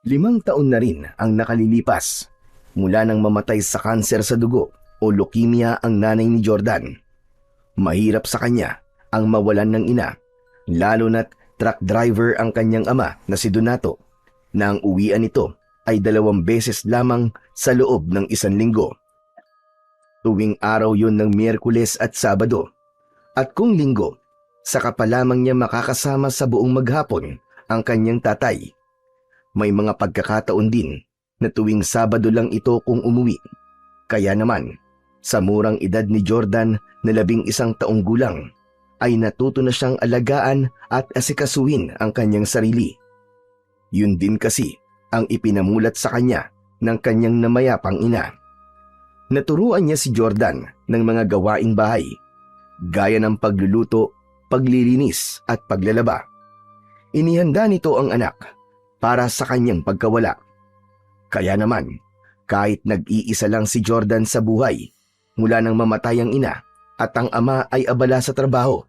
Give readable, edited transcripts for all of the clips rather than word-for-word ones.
5 taon na rin ang nakalilipas mula nang mamatay sa kanser sa dugo o leukemia ang nanay ni Jordan. Mahirap sa kanya ang mawalan ng ina, lalo na't truck driver ang kanyang ama na si Donato, na ang uwian nito ay 2 beses lamang sa loob ng 1 linggo. Tuwing araw yun ng Miyerkules at Sabado, at kung Linggo, saka pa lamang niya makakasama sa buong maghapon ang kanyang tatay. May mga pagkakataon din na tuwing Sabado lang ito kung umuwi. Kaya naman, sa murang edad ni Jordan na 11 taong gulang, ay natuto na siyang alagaan at asikasuhin ang kanyang sarili. Yun din kasi ang ipinamulat sa kanya ng kanyang namayapang ina. Naturuan niya si Jordan ng mga gawaing bahay, gaya ng pagluluto, paglilinis at paglalaba. Inihanda nito ang anak para sa kanyang pagkawala. Kaya naman, kahit nag-iisa lang si Jordan sa buhay mula nang mamatay ang ina at ang ama ay abala sa trabaho,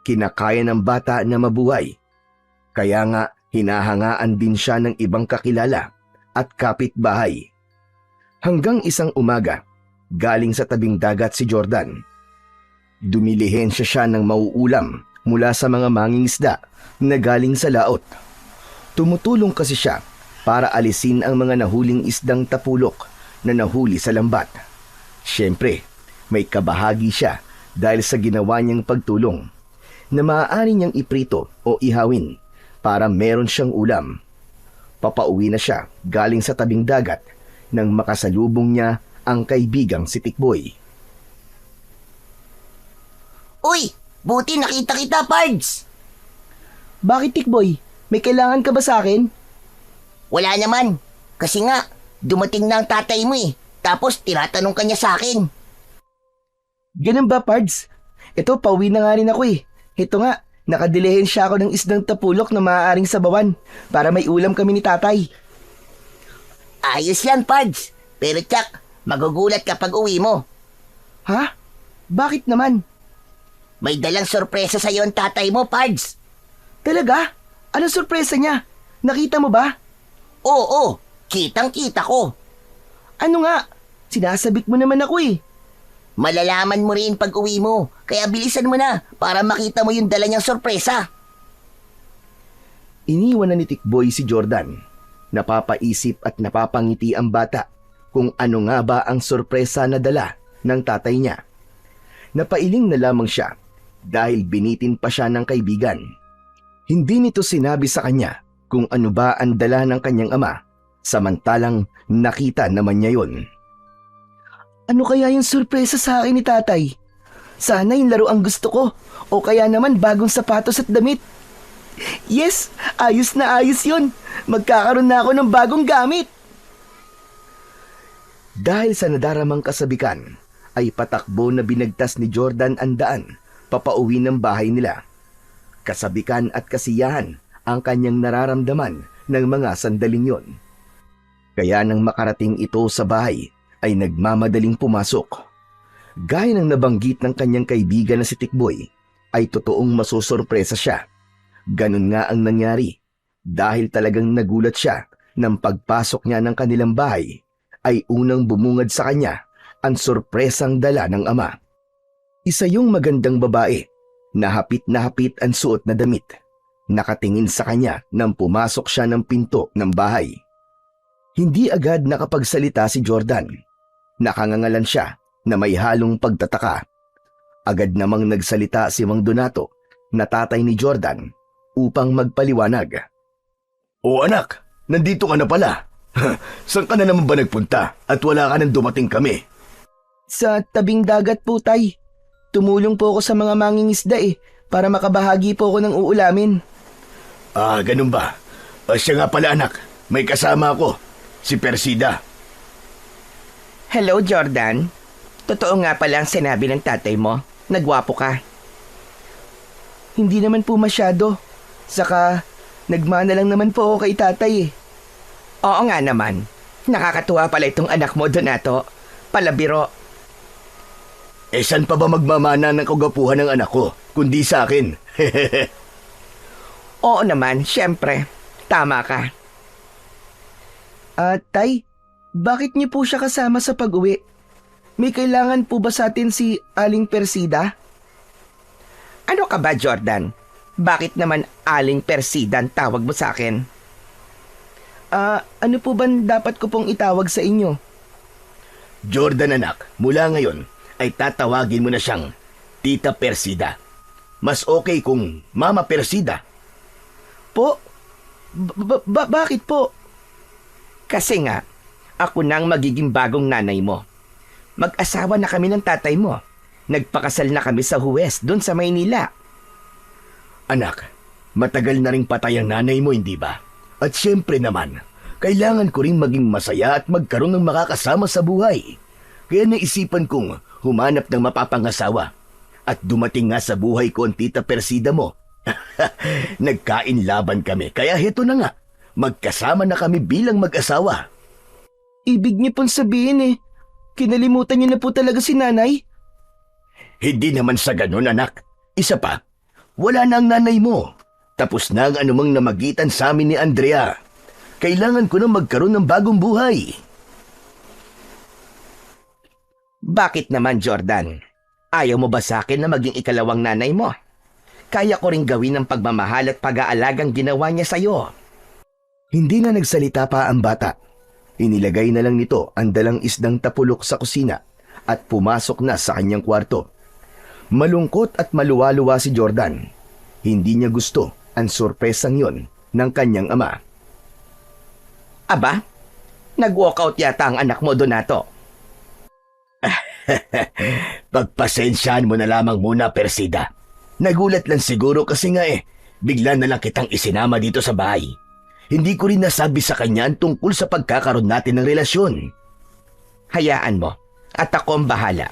kinakaya ng bata na mabuhay. Kaya nga hinahangaan din siya ng ibang kakilala at kapitbahay. Hanggang isang umaga, galing sa tabing dagat si Jordan. Dumilihensya siya ng mauulam mula sa mga mangingisda na galing sa laot. Tumutulong kasi siya para alisin ang mga nahuling isdang tapulok na nahuli sa lambat. Siyempre, may kabahagi siya dahil sa ginawa niyang pagtulong na maaari niyang iprito o ihawin para meron siyang ulam. Papauwi na siya galing sa tabing dagat nang makasalubong niya ang kaibigang si Tikboy. Uy! Buti nakita kita, Pards! Bakit, Tikboy? May kailangan ka ba sa akin? Wala naman. Kasi nga, dumating na ang tatay mo eh. Tapos tinatanong ka niya sa akin. Ganun ba, Pards? Ito, pauwi na nga rin ako eh. Ito nga, nakadilehin siya ako ng isdang tapulok na maaaring sabawan para may ulam kami ni tatay. Ayos yan, Pards. Pero tsak, magugulat kapag uwi mo. Ha? Bakit naman? May dalang sorpresa sa'yo ang tatay mo, Pards. Talaga? Anong sorpresa niya? Nakita mo ba? Oo, kitang-kita ko. Ano nga? Sinasabik mo naman ako eh. Malalaman mo rin pag uwi mo, kaya bilisan mo na para makita mo yung dala niyang sorpresa. Iniwan na ni Tikboy si Jordan. Napapaisip at napapangiti ang bata kung ano nga ba ang sorpresa na dala ng tatay niya. Napailing na lamang siya dahil binitin pa siya ng kaibigan. Hindi nito sinabi sa kanya kung ano ba ang dala ng kanyang ama, samantalang nakita naman niya yon. Ano kaya yung sorpresa sa akin ni tatay? Sana yung laro ang gusto ko o kaya naman bagong sapatos at damit. Yes, ayos na ayos yun. Magkakaroon na ako ng bagong gamit. Dahil sa nadaramang kasabikan, ay patakbo na binagtas ni Jordan ang daan papauwi ng bahay nila. Kasabikan at kasiyahan ang kanyang nararamdaman ng mga sandaling yon. Kaya nang makarating ito sa bahay, ay nagmamadaling pumasok. Gaya ng nabanggit ng kanyang kaibigan na si Tikboy, ay totoong masusurpresa siya. Ganun nga ang nangyari dahil talagang nagulat siya nang pagpasok niya ng kanilang bahay ay unang bumungad sa kanya ang sorpresang dala ng ama. Isa yung magandang babae na hapit ang suot na damit. Nakatingin sa kanya nang pumasok siya ng pinto ng bahay. Hindi agad nakapagsalita si Jordan. Nakangangalan siya na may halong pagtataka. Agad namang nagsalita si Mang Donato na tatay ni Jordan upang magpaliwanag. O anak, nandito ka na pala. Saan ka na naman ba nagpunta at wala ka nang dumating kami? Sa tabing dagat po, tay. Tumulong po ako sa mga mangingisda eh para makabahagi po ako ng uulamin. Ah, ganun ba? Siya nga pala anak, may kasama ako, si Persida. Hello, Jordan. Totoo nga pala ang sinabi ng tatay mo. Nagwapo ka. Hindi naman po masyado. Saka, nagmana lang naman po ako kay tatay eh. Oo nga naman. Nakakatuwa pala itong anak mo, Donato. Palabiro. Saan pa ba magmamana ng kagapuhan ng anak ko, kundi sa akin? Oo naman, syempre. Tama ka. Tay, bakit niyo po siya kasama sa pag-uwi? May kailangan po ba sa atin si Aling Persida? Ano ka ba, Jordan? Bakit naman Aling Persida ang tawag mo sa akin? Ano po ba dapat ko pong itawag sa inyo? Jordan anak, mula ngayon ay tatawagin mo na siyang Tita Persida. Mas okay kung Mama Persida. Po? Bakit po? Kasi nga, ako na ang magiging bagong nanay mo. Mag-asawa na kami ng tatay mo. Nagpakasal na kami sa Huwes doon sa Maynila. Anak, matagal na ring patay ang nanay mo, hindi ba? At syempre naman, kailangan ko ring maging masaya at magkaroon ng makakasama sa buhay. Kaya naisipan kong humanap ng mapapangasawa. At dumating nga sa buhay ko ang Tita Persida mo. Nagkain laban kami, kaya heto na nga. Magkasama na kami bilang mag-asawa. Ibig niyo pong sabihin kinalimutan niyo na po talaga si nanay? Hindi naman sa ganun, anak. Isa pa, wala na ang nanay mo. Tapos na ang anumang namagitan sa amin ni Andrea. Kailangan ko na magkaroon ng bagong buhay. Bakit naman, Jordan? Ayaw mo ba sa akin na maging ikalawang nanay mo? Kaya ko rin gawin ang pagmamahal at pag-aalagang ginawa niya sa'yo. Hindi na nagsalita pa ang bata. Inilagay na lang nito ang dalang isdang tapulok sa kusina at pumasok na sa kanyang kwarto. Malungkot at maluwa-luwa si Jordan. Hindi niya gusto ang sorpresang yon ng kanyang ama. Aba, nag-walkout yata ang anak mo, Donato. Pagpasensyahan mo na lamang muna, Persida. Nagulat lang siguro kasi nga bigla na lang kitang isinama dito sa bahay. Hindi ko rin nasabi sa kanya ang tungkol sa pagkakaroon natin ng relasyon. Hayaan mo, at ako ang bahala.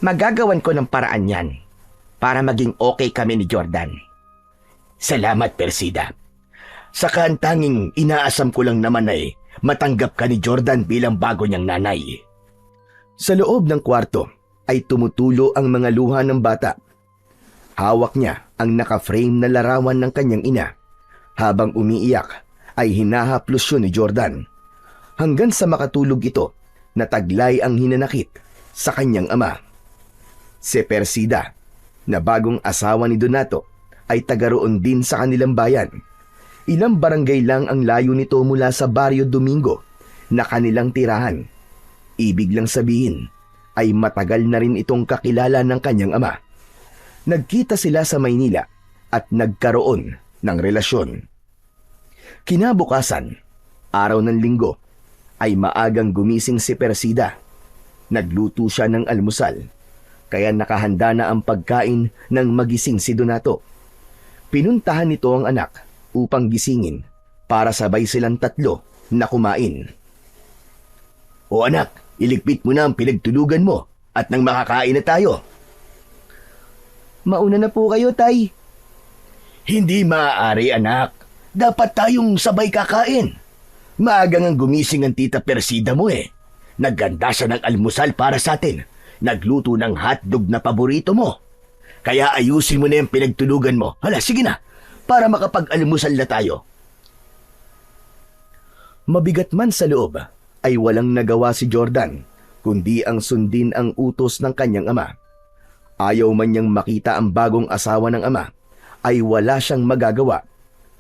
Magagawan ko ng paraan yan para maging okay kami ni Jordan. Salamat, Persida. Saka ang tanging inaasam ko lang naman ay matanggap ka ni Jordan bilang bago niyang nanay. Sa loob ng kwarto ay tumutulo ang mga luha ng bata. Hawak niya ang naka-frame na larawan ng kanyang ina. Habang umiiyak ay hinahaplos yun ni Jordan. Hanggang sa makatulog ito na taglay ang hinanakit sa kanyang ama. Si Persida, na bagong asawa ni Donato, ay tagaroon din sa kanilang bayan. Ilang barangay lang ang layo nito mula sa Barrio Domingo na kanilang tirahan. Ibig lang sabihin ay matagal na rin itong kakilala ng kanyang ama. Nagkita sila sa Maynila at nagkaroon ng relasyon. Kinabukasan, araw ng linggo, ay maagang gumising si Persida. Nagluto siya ng almusal, kaya nakahanda na ang pagkain ng magising si Donato. Pinuntahan nito ang anak upang gisingin para sabay silang tatlo na kumain. O anak, iligpit mo na ang pinagtulugan mo at nang makakain na tayo. Mauna na po kayo, Tay. Hindi maaari, anak. Dapat tayong sabay kakain. Maagang ang gumising ang Tita Persida mo Nagganda siya ng almusal para sa atin. Nagluto ng hotdog na paborito mo. Kaya ayusin mo na yung pinagtulugan mo. Hala, sige na. Para makapag-almusal na tayo. Mabigat man sa loob, ay walang nagawa si Jordan, kundi ang sundin ang utos ng kanyang ama. Ayaw man niyang makita ang bagong asawa ng ama, ay wala siyang magagawa.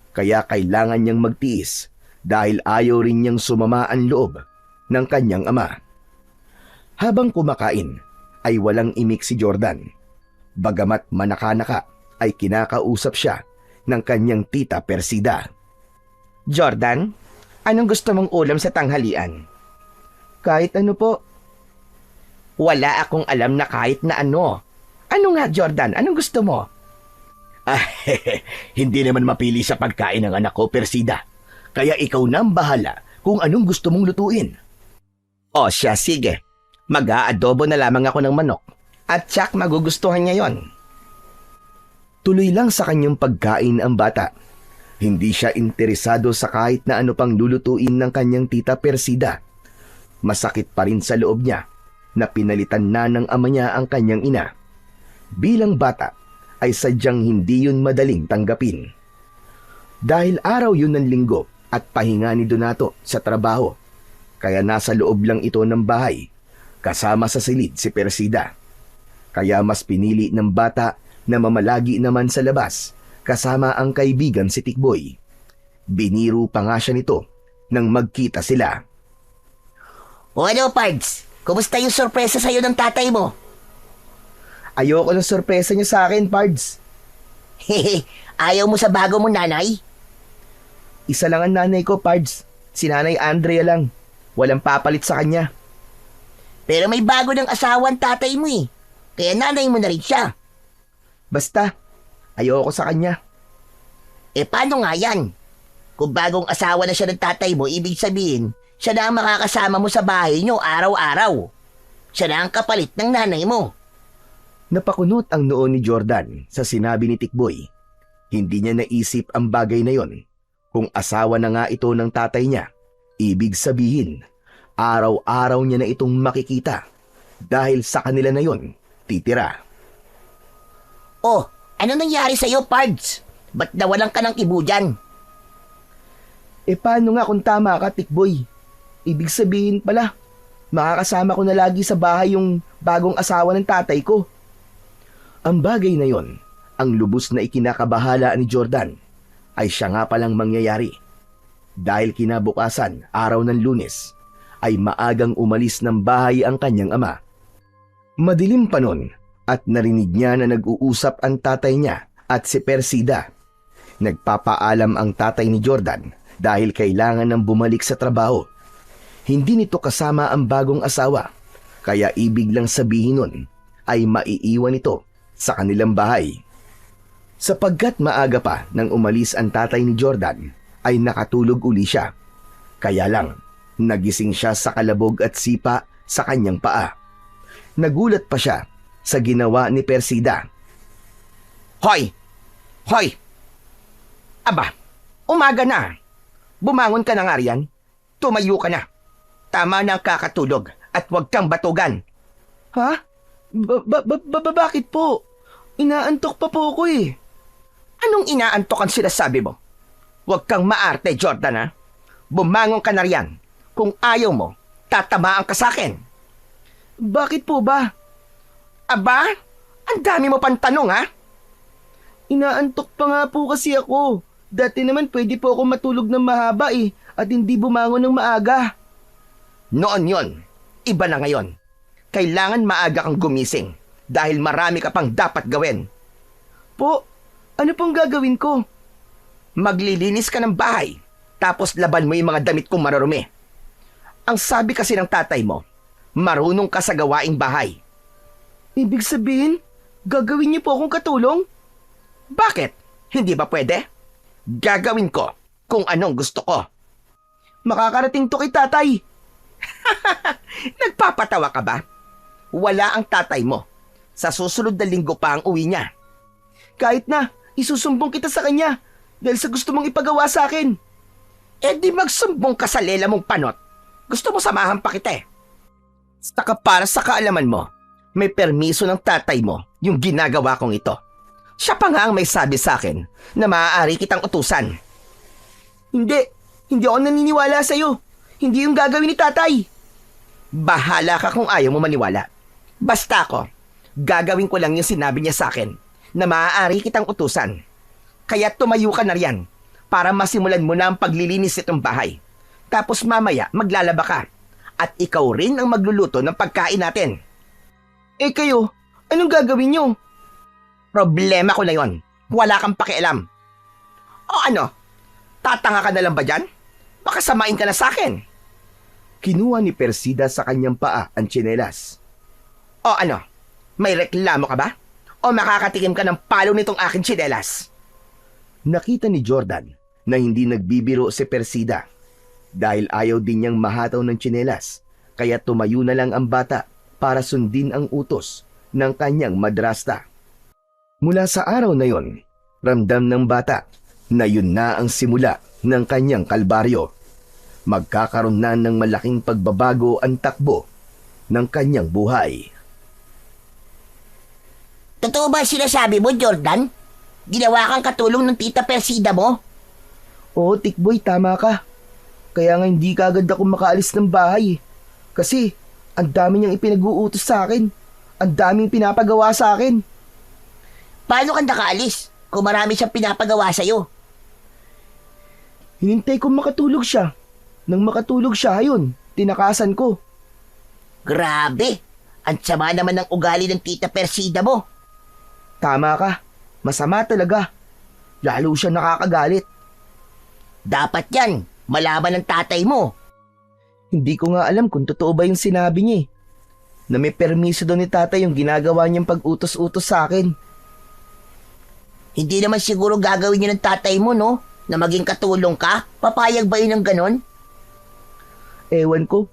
Kaya kailangan niyang magtiis dahil ayaw rin niyang sumama ang loob ng kanyang ama. Habang kumakain, ay walang imik si Jordan. Bagamat manaka-naka, ay kinakausap siya ng kanyang Tita Persida. Jordan, anong gusto mong ulam sa tanghalian? Kahit ano po. Wala akong alam na kahit na ano. Ano nga, Jordan? Anong gusto mo? Hindi naman mapili sa pagkain ng anak ko, Persida. Kaya ikaw na ang bahala kung anong gusto mong lutuin. O siya, sige. Mag-aadobo na lamang ako ng manok. At tsak magugustuhan niya yon. Tuloy lang sa kanyang pagkain ang bata. Hindi siya interesado sa kahit na ano pang lulutuin ng kanyang Tita Persida. Masakit pa rin sa loob niya na pinalitan na ng ama niya ang kanyang ina. Bilang bata, ay sadyang hindi yun madaling tanggapin. Dahil araw yun ng linggo, at pahinga ni Donato sa trabaho, kaya nasa loob lang ito ng bahay, kasama sa silid si Persida. Kaya mas pinili ng bata na mamalagi naman sa labas, kasama ang kaibigan si Tikboy. Biniro pa nga siya nito nang magkita sila. O ano, Pards? Kumusta yung sorpresa sa'yo ng tatay mo? Ayoko ng sorpresa niyo sa akin, Pards. Hehe, ayaw mo sa bago mong nanay? Isa lang ang nanay ko, Pards. Si Nanay Andrea lang. Walang papalit sa kanya. Pero may bago ng asawa ang tatay mo eh. Kaya nanay mo na rin siya. Basta, ayoko sa kanya. Eh paano nga yan? Kung bagong asawa na siya ng tatay mo, ibig sabihin, siya na ang makakasama mo sa bahay niyo araw-araw. Siya na ang kapalit ng nanay mo. Napakunot ang noo ni Jordan sa sinabi ni Tikboy. Hindi niya naisip ang bagay na yon. Kung asawa na nga ito ng tatay niya, ibig sabihin, araw-araw niya na itong makikita dahil sa kanila na yon titira. Oh, ano nangyari sa'yo, Pards? Ba't nawalan ka ng ibu dyan? Eh paano nga kung tama ka, Tikboy? Ibig sabihin pala, makakasama ko na lagi sa bahay yung bagong asawa ng tatay ko. Ang bagay na yon, ang lubos na ikinakabahala ni Jordan, ay siya nga palang mangyayari. Dahil kinabukasan, araw ng Lunes, ay maagang umalis ng bahay ang kanyang ama. Madilim pa nun at narinig niya na nag-uusap ang tatay niya at si Persida. Nagpapaalam ang tatay ni Jordan dahil kailangan ng bumalik sa trabaho. Hindi nito kasama ang bagong asawa, kaya ibig lang sabihin nun ay maiiwan ito sa kanilang bahay. Sapagkat maaga pa nang umalis ang tatay ni Jordan, ay nakatulog uli siya. Kaya lang, nagising siya sa kalabog at sipa sa kanyang paa. Nagulat pa siya sa ginawa ni Persida. Hoy! Hoy! Aba, umaga na. Bumangon ka na nga riyan. Tumayo ka na. Tama na ang kakatulog at huwag kang batugan. Ha? Bakit po? Inaantok pa po ako eh. Anong inaantok ang sinasabi mo? Huwag kang maarte, Jordan, ha? Bumangon ka na riyan. Kung ayaw mo, tatamaan ka sa akin. Bakit po ba? Aba, ang dami mo pang tanong, ha? Inaantok pa nga po kasi ako. Dati naman pwede po ako matulog ng mahaba eh at hindi bumangon ng maaga. Noon yon, iba na ngayon. Kailangan maaga kang gumising dahil marami ka pang dapat gawin. Po, ano pong gagawin ko? Maglilinis ka ng bahay, tapos laban mo yung mga damit kong marurumi. Ang sabi kasi ng tatay mo, marunong ka sa gawaing bahay. Ibig sabihin, gagawin niyo po akong katulong? Bakit? Hindi ba pwede? Gagawin ko kung anong gusto ko. Makakarating to kay tatay. Nagpapatawa ka ba? Wala ang tatay mo. Sa susunod na linggo pa ang uwi niya. Kahit na, isusumbong kita sa kanya dahil sa gusto mong ipagawa sa akin. Eh di magsumbong ka sa lela mong panot. Gusto mo samahan pa kita eh. Saka para sa kaalaman mo, may permiso ng tatay mo yung ginagawa kong ito. Siya pa nga ang may sabi sa akin na maaari kitang utusan. Hindi ako naniniwala sa'yo. Hindi yung gagawin ni tatay. Bahala ka kung ayaw mo maniwala. Basta ako, gagawin ko lang yung sinabi niya sa akin na maaari kitang utusan. Kaya tumayo ka na riyan para masimulan mo na ang paglilinis itong bahay. Tapos mamaya maglalaba ka at ikaw rin ang magluluto ng pagkain natin. Eh kayo, anong gagawin niyo? Problema ko na yon. Wala kang pakialam. O ano? Tatanga ka na lang ba dyan? Baka samain ka na sa akin. Kinuha ni Persida sa kanyang paa ang tsinelas. O ano? May reklamo ka ba? O makakatikim ka ng palo nitong aking tsinelas? Nakita ni Jordan na hindi nagbibiro si Persida dahil ayaw din niyang mahataw ng tsinelas, kaya tumayo na lang ang bata para sundin ang utos ng kanyang madrasta. Mula sa araw na yon, ramdam ng bata na yun na ang simula ng kanyang kalbaryo. Magkakaroon na ng malaking pagbabago ang takbo ng kanyang buhay. Totoo ba sinasabi mo, Jordan? Ginawa kang katulong ng tita Persida mo? Oo, Tikboy, tama ka. Kaya nga hindi ka agad ako makaalis ng bahay. Kasi, ang dami niyang ipinag-uutos sa akin. Ang daming pinapagawa sa akin. Paano ka nakaalis kung marami siyang pinapagawa sa'yo? Hinintay kong makatulog siya. Nang makatulog siya, ayun, tinakasan ko. Grabe! Ang sama naman ng ugali ng tita Persida mo. Tama ka. Masama talaga. Lalo siya nakakagalit. Dapat yan, malaman ng tatay mo. Hindi ko nga alam kung totoo ba yung sinabi niya eh. Na may permiso daw ni tatay yung ginagawa niyang pag-utos-utos sa akin. Hindi naman siguro gagawin yun ng tatay mo, no? Na maging katulong ka? Papayag ba yun ng ganon? Ewan ko.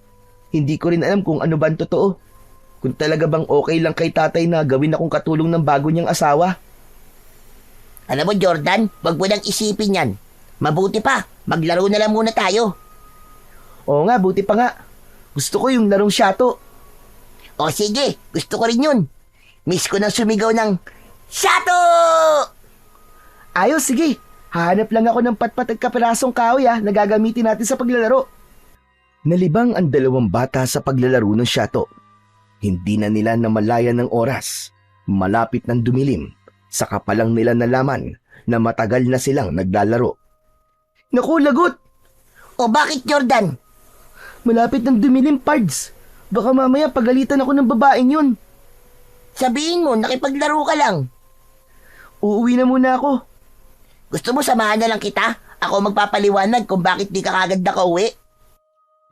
Hindi ko rin alam kung ano ba ang totoo. Kung talaga bang okay lang kay tatay na gawin akong katulong ng bago niyang asawa. Alam mo, Jordan, wag mo nang isipin yan. Mabuti pa, maglaro na lang muna tayo. Oo nga, buti pa nga. Gusto ko yung larong shato. O sige, gusto ko rin yun. Miss ko nang sumigaw ng, Shato! Ayos, sige. Hahanap lang ako ng patpat at kapirasong kahoy na gagamitin natin sa paglalaro. Nalibang ang dalawang bata sa paglalaro ng shato. Hindi na nila namalayan ng oras. Malapit ng dumilim. Saka pa lang nila nalaman na matagal na silang naglalaro. Naku, lagot! O bakit, Jordan? Malapit ng dumilim, Pards. Baka mamaya pagalitan ako ng babaeng yun. Sabihin mo, nakipaglaro ka lang. Uuwi na muna ako. Gusto mo samahan na lang kita? Ako magpapaliwanag kung bakit di ka kagad nakauwi.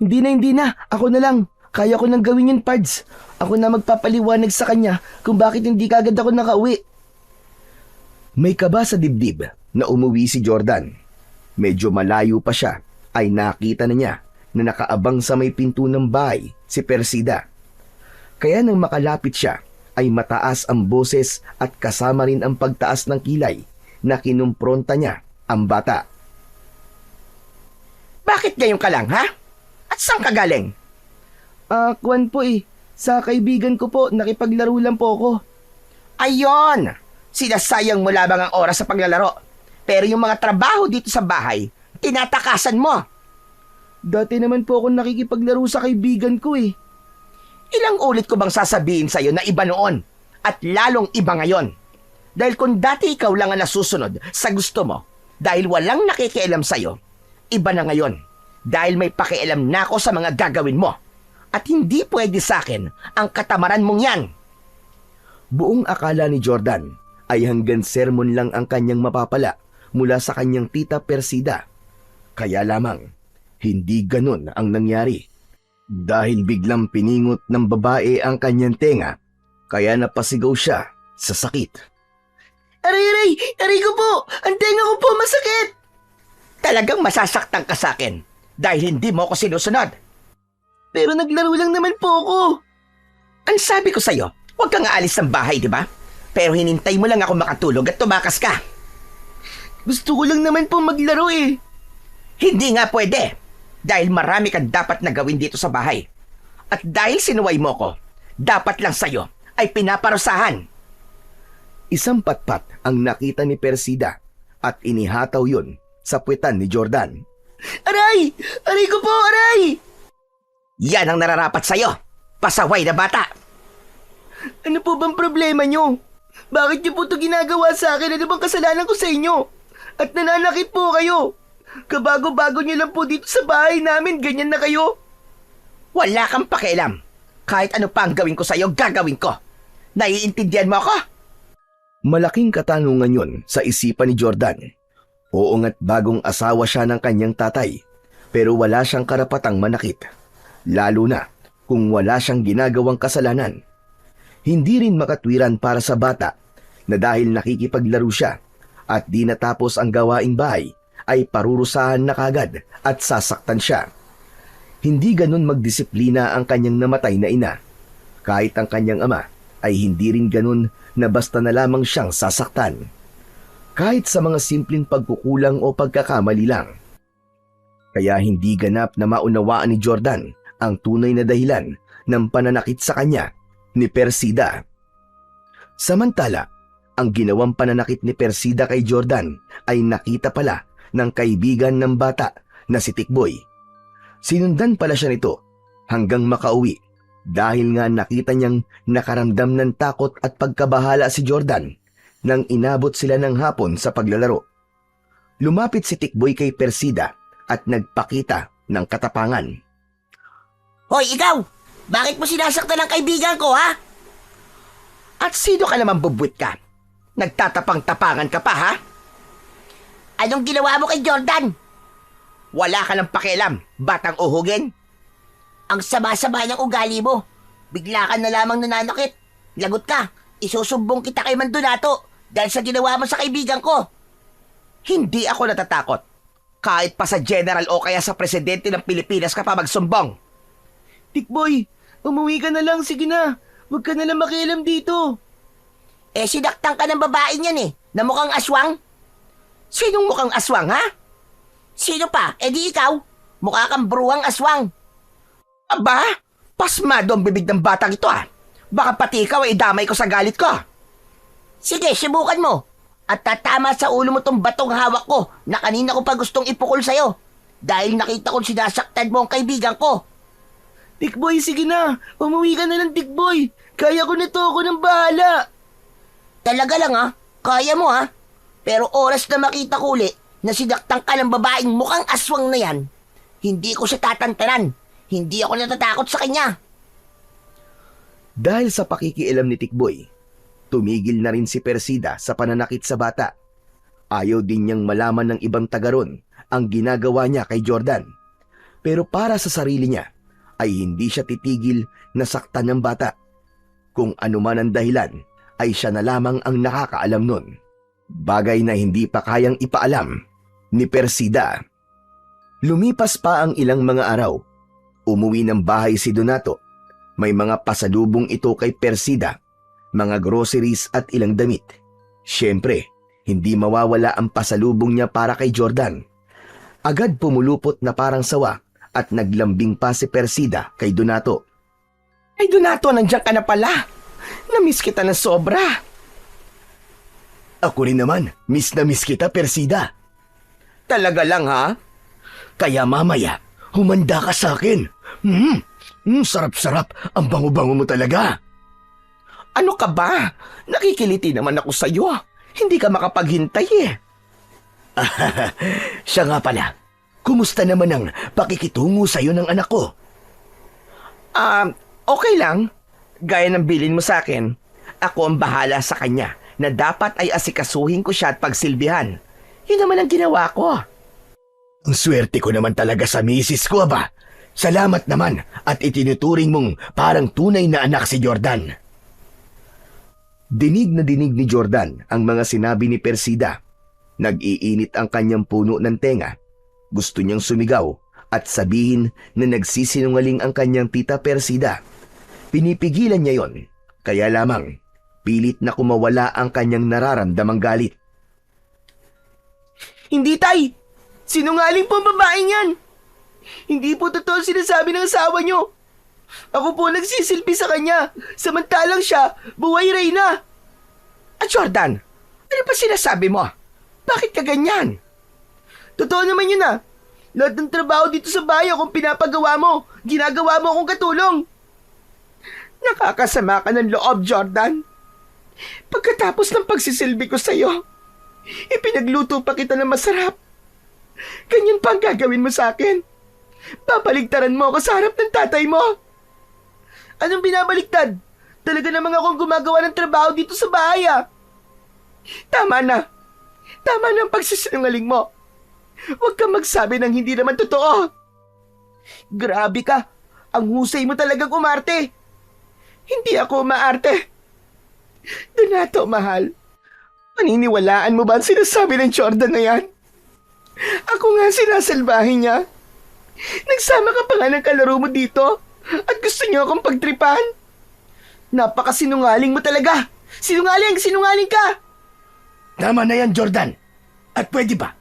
Hindi na. Ako na lang. Kaya ko nang gawin yun, Pards. Ako na magpapaliwanag sa kanya kung bakit hindi kagad ako nakauwi. May kaba sa dibdib na umuwi si Jordan. Medyo malayo pa siya ay nakita na niya na nakaabang sa may pinto ng bahay si Persida. Kaya nang makalapit siya ay mataas ang boses at kasama rin ang pagtaas ng kilay na kinumpronta niya ang bata. Bakit ngayon ka lang, ha? At saan ka galing? Kwan po eh. Sa kaibigan ko po, nakipaglaro lang po ako. Ayon! Sinasayang mo lamang ang oras sa paglalaro. Pero yung mga trabaho dito sa bahay, tinatakasan mo. Dati naman po ako nakikipaglaro sa kaibigan ko eh. Ilang ulit ko bang sasabihin sa'yo na iba noon at lalong iba ngayon? Dahil kung dati ikaw lang ang nasusunod sa gusto mo dahil walang nakikialam sa'yo, iba na ngayon dahil may pakialam na ako sa mga gagawin mo at hindi pwede sa akin ang katamaran mong yan. Buong akala ni Jordan ay hanggang sermon lang ang kanyang mapapala mula sa kanyang tita Persida. Kaya lamang, hindi ganun ang nangyari. Dahil biglang piningot ng babae ang kanyang tenga, kaya napasigaw siya sa sakit. Aray! Aray ko po! Ang tenga ko po masakit! Talagang masasaktan ka sa akin dahil hindi mo ako sinusunod. Pero naglaro lang naman po ako. Ang sabi ko sa'yo, huwag kang aalis ng bahay, di ba? Pero hinintay mo lang ako makatulog at tumakas ka. Gusto ko lang naman po maglaro eh. Hindi nga pwede. Dahil marami kang dapat na gawin dito sa bahay. At dahil sinuway mo ko, dapat lang sa'yo ay pinaparusahan. Isang patpat ang nakita ni Persida at inihataw yun sa puwetan ni Jordan. Aray! Aray ko po, aray! Yan ang nararapat sa'yo, pasaway na bata. Ano po bang problema nyo? Bakit nyo po ito ginagawa sa akin? Ano bang kasalanan ko sa inyo? At nananakit po kayo. Kabago-bago nyo lang po dito sa bahay namin, ganyan na kayo. Wala kang pakialam. Kahit ano pa ang gawin ko sa'yo, gagawin ko. Naiintindihan mo ako? Malaking katanungan yun sa isipan ni Jordan. Oo nga't bagong asawa siya ng kanyang tatay, pero wala siyang karapatang manakit. Lalo na kung wala siyang ginagawang kasalanan. Hindi rin makatwiran para sa bata na dahil nakikipaglaro siya at di natapos ang gawaing bahay ay parurusahan na kagad at sasaktan siya. Hindi ganun magdisiplina ang kanyang namatay na ina. Kahit ang kanyang ama ay hindi rin ganun na basta na lamang siyang sasaktan. Kahit sa mga simpleng pagkukulang o pagkakamali lang. Kaya hindi ganap na maunawaan ni Jordan ang tunay na dahilan ng pananakit sa kanya ni Persida. Samantala, ang ginawang pananakit ni Persida kay Jordan ay nakita pala ng kaibigan ng bata na si Tikboy. Sinundan pala siya nito hanggang makauwi dahil nga nakita niyang nakaramdam ng takot at pagkabahala si Jordan nang inabot sila ng hapon sa paglalaro. Lumapit si Tikboy kay Persida at nagpakita ng katapangan. Hoy, ikaw! Bakit mo sinasaktan ang kaibigan ko, ha? At sino ka naman bubwit ka? Nagtatapang-tapangan ka pa, ha? Anong ginawa mo kay Jordan? Wala ka ng pakialam, batang uhugin. Ang sama-sama ng ugali mo. Bigla ka na lamang nananakit. Lagot ka. Isusumbong kita kay Mandonato dahil sa ginawa mo sa kaibigan ko. Hindi ako natatakot. Kahit pa sa general o kaya sa presidente ng Pilipinas ka pa magsumbong. Tikboy, umuwi ka na lang, sige na. Huwag ka na lang makialam dito. Eh, sinaktan ka ng babaeng yan na mukhang aswang. Sinong mukhang aswang, ha? Sino pa? Eh di ikaw. Mukha kang bruwang aswang. Aba, pasmado ang bibig ng batang ito, ha? Baka pati ikaw ay damay ko sa galit ko. Sige, subukan mo. At tatama sa ulo mo tong batong hawak ko na kanina ko pa gustong ipukol sa'yo. Dahil nakita kong sinasaktan mo ang kaibigan ko. Tikboy, sige na. Umuwi ka na lang, Tikboy. Kaya ko nito, ako nang bahala. Talaga lang kaya mo Pero oras na makita ko uli na sinaktan ka ng babaeng mukhang aswang na yan, hindi ko siya tatantanan. Hindi ako natatakot sa kanya. Dahil sa pakikialam ni Tikboy, tumigil na rin si Persida sa pananakit sa bata. Ayaw din niyang malaman ng ibang taga ron ang ginagawa niya kay Jordan. Pero para sa sarili niya, ay hindi siya titigil na saktan ng bata. Kung ano man ang dahilan, ay siya na lamang ang nakakaalam nun. Bagay na hindi pa kayang ipaalam ni Persida. Lumipas pa ang ilang mga araw. Umuwi ng bahay si Donato. May mga pasalubong ito kay Persida, mga groceries at ilang damit. Siyempre, hindi mawawala ang pasalubong niya para kay Jordan. Agad pumulupot na parang sawa at naglambing pa si Persida kay Donato. Ay, Donato, nandiyan ka na pala. Namiss kita na sobra. Ako rin naman, miss na miss kita, Persida. Talaga lang, ha? Kaya mamaya, humanda ka sa akin. Sarap-sarap, ang bango-bango mo talaga. Ano ka ba? Nakikiliti naman ako sa'yo. Hindi ka makapaghintay Siya nga pala, kumusta naman ang pakikitungo sa'yo ng anak ko? Okay lang. Gaya ng bilin mo sa akin, ako ang bahala sa kanya na dapat ay asikasuhin ko siya at pagsilbihan. Yun naman ang ginawa ko. Ang swerte ko naman talaga sa misis ko, ba? Salamat naman at itinuturing mong parang tunay na anak si Jordan. Dinig na dinig ni Jordan ang mga sinabi ni Persida. Nag-iinit ang kanyang puno ng tenga. Gusto niyang sumigaw at sabihin na nagsisinungaling ang kanyang tita Persida. Pinipigilan niya yon, kaya lamang pilit na kumawala ang kanyang nararamdamang galit. Hindi, tay. Sinungaling po ang babaeng yan. Hindi po totoo sinasabi ng asawa nyo. Ako po nagsisilbi sa kanya. Samantalang siya, buhay Reyna. At Jordan, ano pa sinasabi mo? Bakit ka ganyan? Totoo naman yun Lahat ng trabaho dito sa bahay akong pinapagawa mo. Ginagawa mo akong katulong. Nakakasama ka ng loob, Jordan. Pagkatapos ng pagsisilbi ko sa'yo, ipinagluto pa kita ng masarap. Ganyan pa ang gagawin mo sa akin. Babaligtaran mo ako sa harap ng tatay mo. Anong binabaligtad? Talaga namang akong gumagawa ng trabaho dito sa bahay Tama na. Tama na ang pagsisinungaling mo. Huwag kang magsabi ng hindi naman totoo. Grabe ka. Ang husay mo talagang umarte. Hindi ako umaarte. Donato, mahal. Paniniwalaan mo ba ang sinasabi ng Jordan na yan? Ako nga sinasalbahin niya. Nagsama ka pa nga ng kalaro mo dito at gusto niyo akong pagtripan. Napakasinungaling mo talaga. Sinungaling ka. Tama na yan, Jordan. At pwede ba?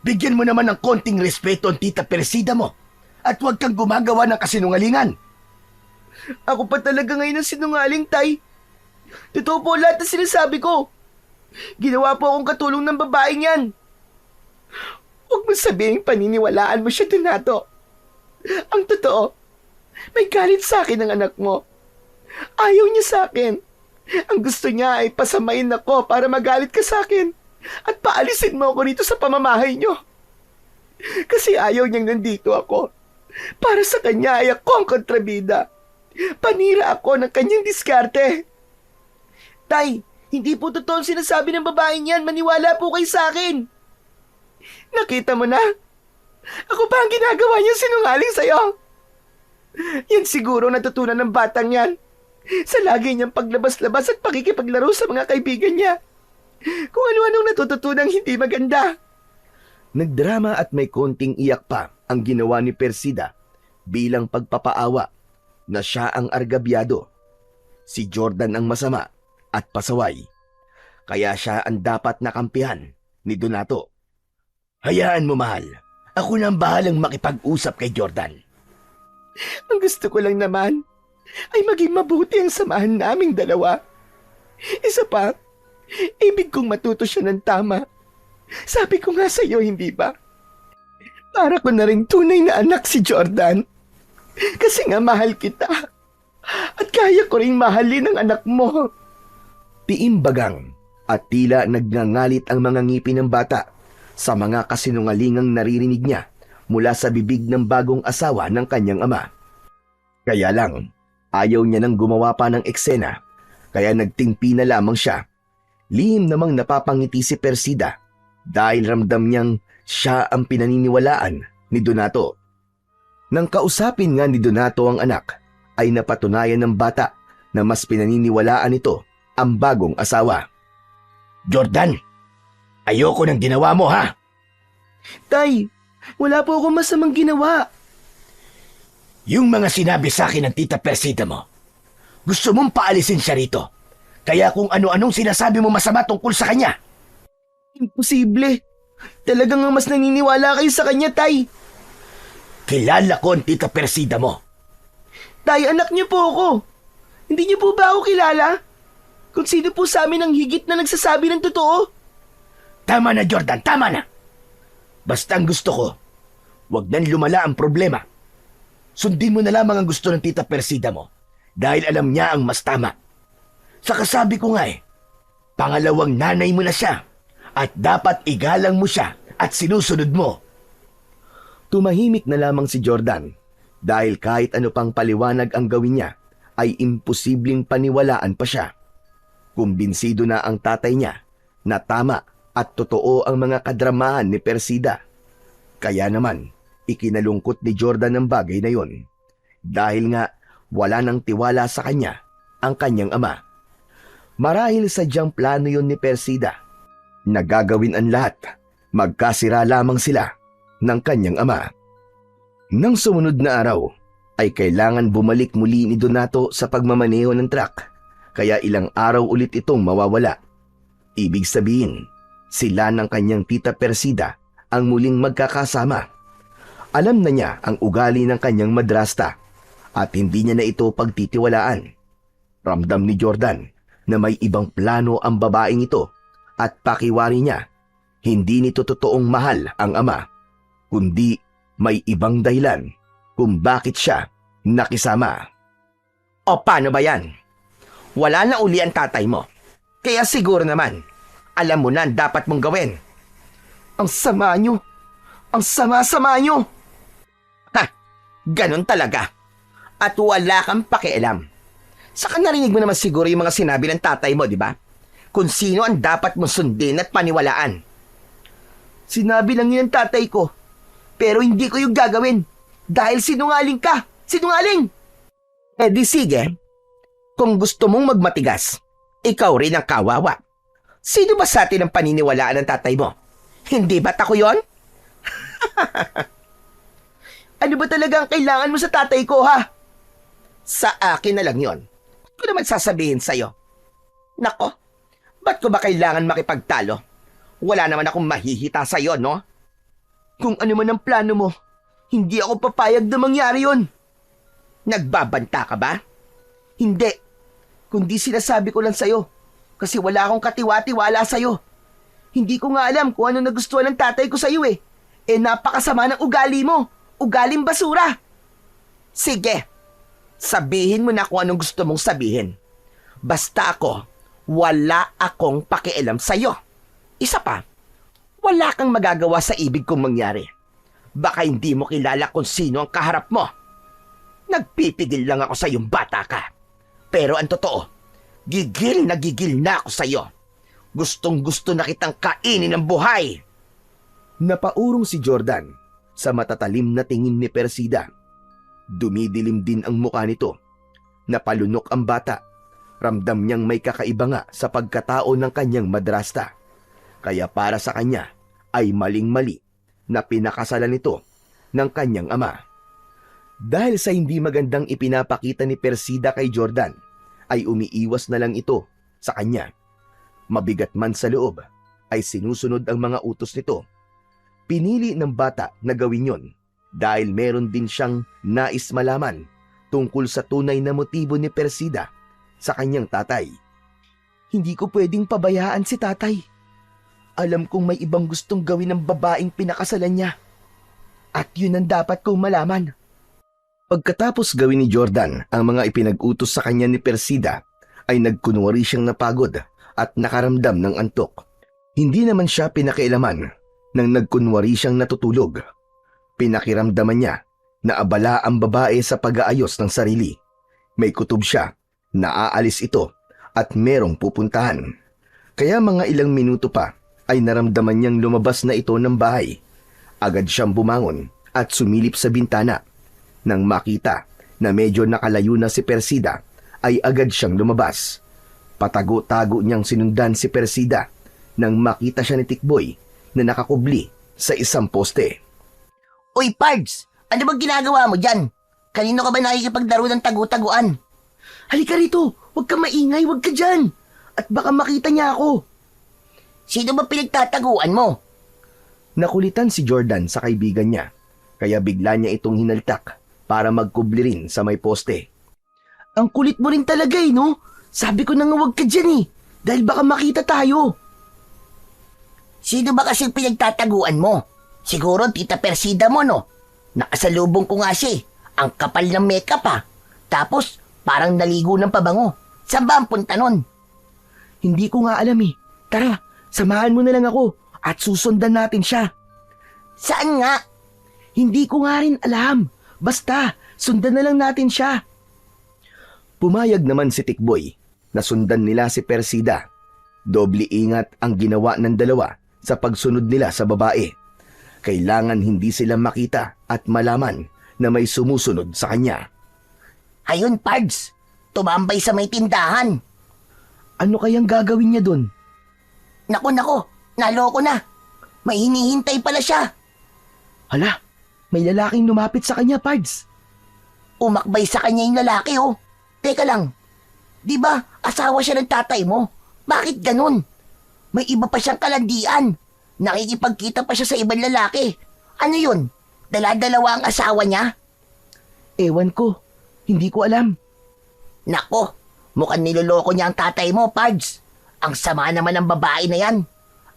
Bigyan mo naman ng konting respeto ang tita Persida mo at huwag kang gumagawa ng kasinungalingan. Ako pa talaga ngayon ang sinungaling, tay. Totoo po lahat na sinasabi ko. Ginawa po akong katulong ng babaeng yan. Huwag mo sabihing paniniwalaan mo siya, Donato. Ang totoo, may galit sa akin ang anak mo. Ayaw niya sa akin. Ang gusto niya ay pasamain ako para magalit ka sa akin at paalisin mo ako rito sa pamamahay niyo. Kasi ayaw niyang nandito ako. Para sa kanya ay ako ang kontrabida. Panira ako ng kanyang diskarte. Tay, hindi po totoo ang sinasabi ng babaeng yan. Maniwala po kayo sa akin. Nakita mo na? Ako pa ang ginagawa niyang sinungaling sa'yo. Yan siguro natutunan ng batang yan. Sa lagi niyang paglabas-labas at pakikipaglaro sa mga kaibigan niya. Kung ano-anong natututunang hindi maganda. Nagdrama at may konting iyak pa ang ginawa ni Persida bilang pagpapaawa na siya ang argabyado. Si Jordan ang masama at pasaway. Kaya siya ang dapat nakampihan ni Donato. Hayaan mo, mahal. Ako na ang bahalang makipag-usap kay Jordan. Ang gusto ko lang naman ay maging mabuti ang samahan naming dalawa. Isa pa, ibig kong matuto siya ng tama. Sabi ko nga sa iyo, hindi ba? Para ko na rin tunay na anak si Jordan. Kasi nga mahal kita. At kaya ko rin mahalin ang anak mo. Piimbagang at tila nagngangalit ang mga ngipin ng bata sa mga kasinungalingang naririnig niya mula sa bibig ng bagong asawa ng kanyang ama. Kaya lang, ayaw niya nang gumawa pa ng eksena, kaya nagtingpi na lamang siya. Lihim namang napapangiti si Persida dahil ramdam niyang siya ang pinaniniwalaan ni Donato. Nang kausapin nga ni Donato ang anak, ay napatunayan ng bata na mas pinaniniwalaan ito ang bagong asawa. Jordan, ayoko ng ginawa mo, ha? Tay, wala po akong masamang ginawa. Yung mga sinabi sa akin ng tita Persida mo, gusto mong paalisin siya rito. Kaya kung ano-anong sinasabi mo masama tungkol sa kanya. Imposible. Talagang mas naniniwala kayo sa kanya, Tay. Kilala ko ang tita Persida mo. Tay, anak niyo po ako. Hindi niyo po ba ako kilala? Kung sino po sa amin ang higit na nagsasabi ng totoo? Tama na, Jordan, tama na. Basta ang gusto ko, wag nang lumala ang problema. Sundin mo na lamang ang gusto ng tita Persida mo dahil alam niya ang mas tama. Saka sabi ko nga pangalawang nanay mo na siya at dapat igalang mo siya at sinusunod mo. Tumahimik na lamang si Jordan dahil kahit ano pang paliwanag ang gawin niya ay imposibleng paniwalaan pa siya. Kumbinsido na ang tatay niya na tama at totoo ang mga kadramahan ni Persida. Kaya naman, ikinalungkot ni Jordan ang bagay na yon dahil nga wala nang tiwala sa kanya ang kanyang ama. Marahil sadyang plano yon ni Persida na gagawin ang lahat, magkasira lamang sila ng kanyang ama. Nang sumunod na araw, ay kailangan bumalik muli ni Donato sa pagmamaneho ng truck, kaya ilang araw ulit itong mawawala. Ibig sabihin, sila ng kanyang tita Persida ang muling magkakasama. Alam na niya ang ugali ng kanyang madrasta at hindi niya na ito pagtitiwalaan. Ramdam ni Jordan na may ibang plano ang babaeng ito at pakiwari niya, hindi nito totoong mahal ang ama, kundi may ibang dahilan kung bakit siya nakisama. O paano ba yan? Wala na uli ang tatay mo. Kaya siguro naman, alam mo na ang dapat mong gawin. Ang sama niyo. Ang sama-sama niyo. Ha, ganun talaga. At wala kang pakialam. Saka narinig mo naman siguro yung mga sinabi ng tatay mo, di ba? Kung sino ang dapat mong sundin at paniwalaan. Sinabi lang yun ng tatay ko. Pero hindi ko yung gagawin. Dahil sinungaling ka. Sinungaling! Eh di sige. Kung gusto mong magmatigas, ikaw rin ang kawawa. Sino ba sa atin ang paniniwalaan ng tatay mo? Hindi ba't ako yon? Ano ba talaga ang kailangan mo sa tatay ko, ha? Sa akin na lang yon. Ba't ko naman sasabihin sa'yo? Nako, ba't ko ba kailangan makipagtalo? Wala naman akong mahihita sa'yo, no? Kung ano man ang plano mo, hindi ako papayag na mangyari yon. Nagbabanta ka ba? Hindi. Kundi sinasabi ko lang sa'yo. Kasi wala akong katiwa-tiwala sa'yo. Hindi ko nga alam kung ano nagustuhan ng tatay ko sa'yo eh. Napakasama ng ugali mo. Ugaling basura. Sige, sabihin mo na kung anong gusto mong sabihin. Basta ako, wala akong pakialam sa'yo. Isa pa, wala kang magagawa sa ibig kong mangyari. Baka hindi mo kilala kung sino ang kaharap mo. Nagpipigil lang ako sa iyong bata ka. Pero ang totoo, gigil na ako sa iyo. Gustong gusto na kitang kainin ng buhay. Napaurong si Jordan sa matatalim na tingin ni Persida. Dumidilim din ang mukha nito. Napalunok ang bata. Ramdam niyang may kakaiba nga sa pagkatao ng kanyang madrasta. Kaya para sa kanya ay maling-mali na pinakasalan nito ng kanyang ama. Dahil sa hindi magandang ipinapakita ni Persida kay Jordan, ay umiiwas na lang ito sa kanya. Mabigat man sa loob, ay sinusunod ang mga utos nito. Pinili ng bata na gawin yon dahil meron din siyang nais malaman tungkol sa tunay na motibo ni Persida sa kanyang tatay. Hindi ko pwedeng pabayaan si tatay. Alam kong may ibang gustong gawin ng babaeng pinakasalan niya. At yun ang dapat kong malaman. Pagkatapos gawin ni Jordan ang mga ipinag-utos sa kanya ni Persida, ay nagkunwari siyang napagod at nakaramdam ng antok. Hindi naman siya pinakialaman nang nagkunwari siyang natutulog. Pinakiramdaman niya na abala ang babae sa pag-aayos ng sarili. May kutob siya, naaalis ito at merong pupuntahan. Kaya mga ilang minuto pa ay naramdaman niyang lumabas na ito ng bahay. Agad siyang bumangon at sumilip sa bintana. Nang makita na medyo nakalayo na si Persida, ay agad siyang lumabas. Patago-tago niyang sinundan si Persida nang makita siya ni Tikboy na nakakubli sa isang poste. Uy, Pards! Ano bang ginagawa mo dyan? Kanino ka ba nakikipaglaro ng tagu-taguan? Halika rito! Huwag ka maingay, huwag ka dyan! At baka makita niya ako. Sino ba pinagtataguan mo? Nakulitan si Jordan sa kaibigan niya, kaya bigla niya itong hinaltak para magkubli rin sa may poste. Ang kulit mo rin talaga no? Sabi ko na nga huwag ka dyan dahil baka makita tayo. Sino ba kasing pinagtataguan mo? Siguro tita Persida mo, no? Nakasalubong ko nga siya. Ang kapal ng makeup Tapos parang naligo ng pabango. Saan ba ang punta nun? Hindi ko nga alam Tara, samahan mo na lang ako at susundan natin siya. Saan nga? Hindi ko nga rin alam. Basta, sundan na lang natin siya. Pumayag naman si Tikboy na sundan nila si Persida. Doble ingat ang ginawa ng dalawa sa pagsunod nila sa babae. Kailangan hindi sila makita at malaman na may sumusunod sa kanya. Ayun, Pards. Tumambay sa may tindahan. Ano kayang gagawin niya dun? Nako, naloko na. May hinihintay pala siya. Hala, may lalaking lumapit sa kanya, Pards. Umakbay sa kanya yung lalaki, Teka lang, di ba asawa siya ng tatay mo? Bakit ganun? May iba pa siyang kalandian. Nakikipagkita pa siya sa ibang lalaki. Ano yun? Dala-dalawa ang asawa niya? Ewan ko, hindi ko alam. Nako, mukhang niloloko niya ang tatay mo, Pards. Ang sama naman ng babae na yan.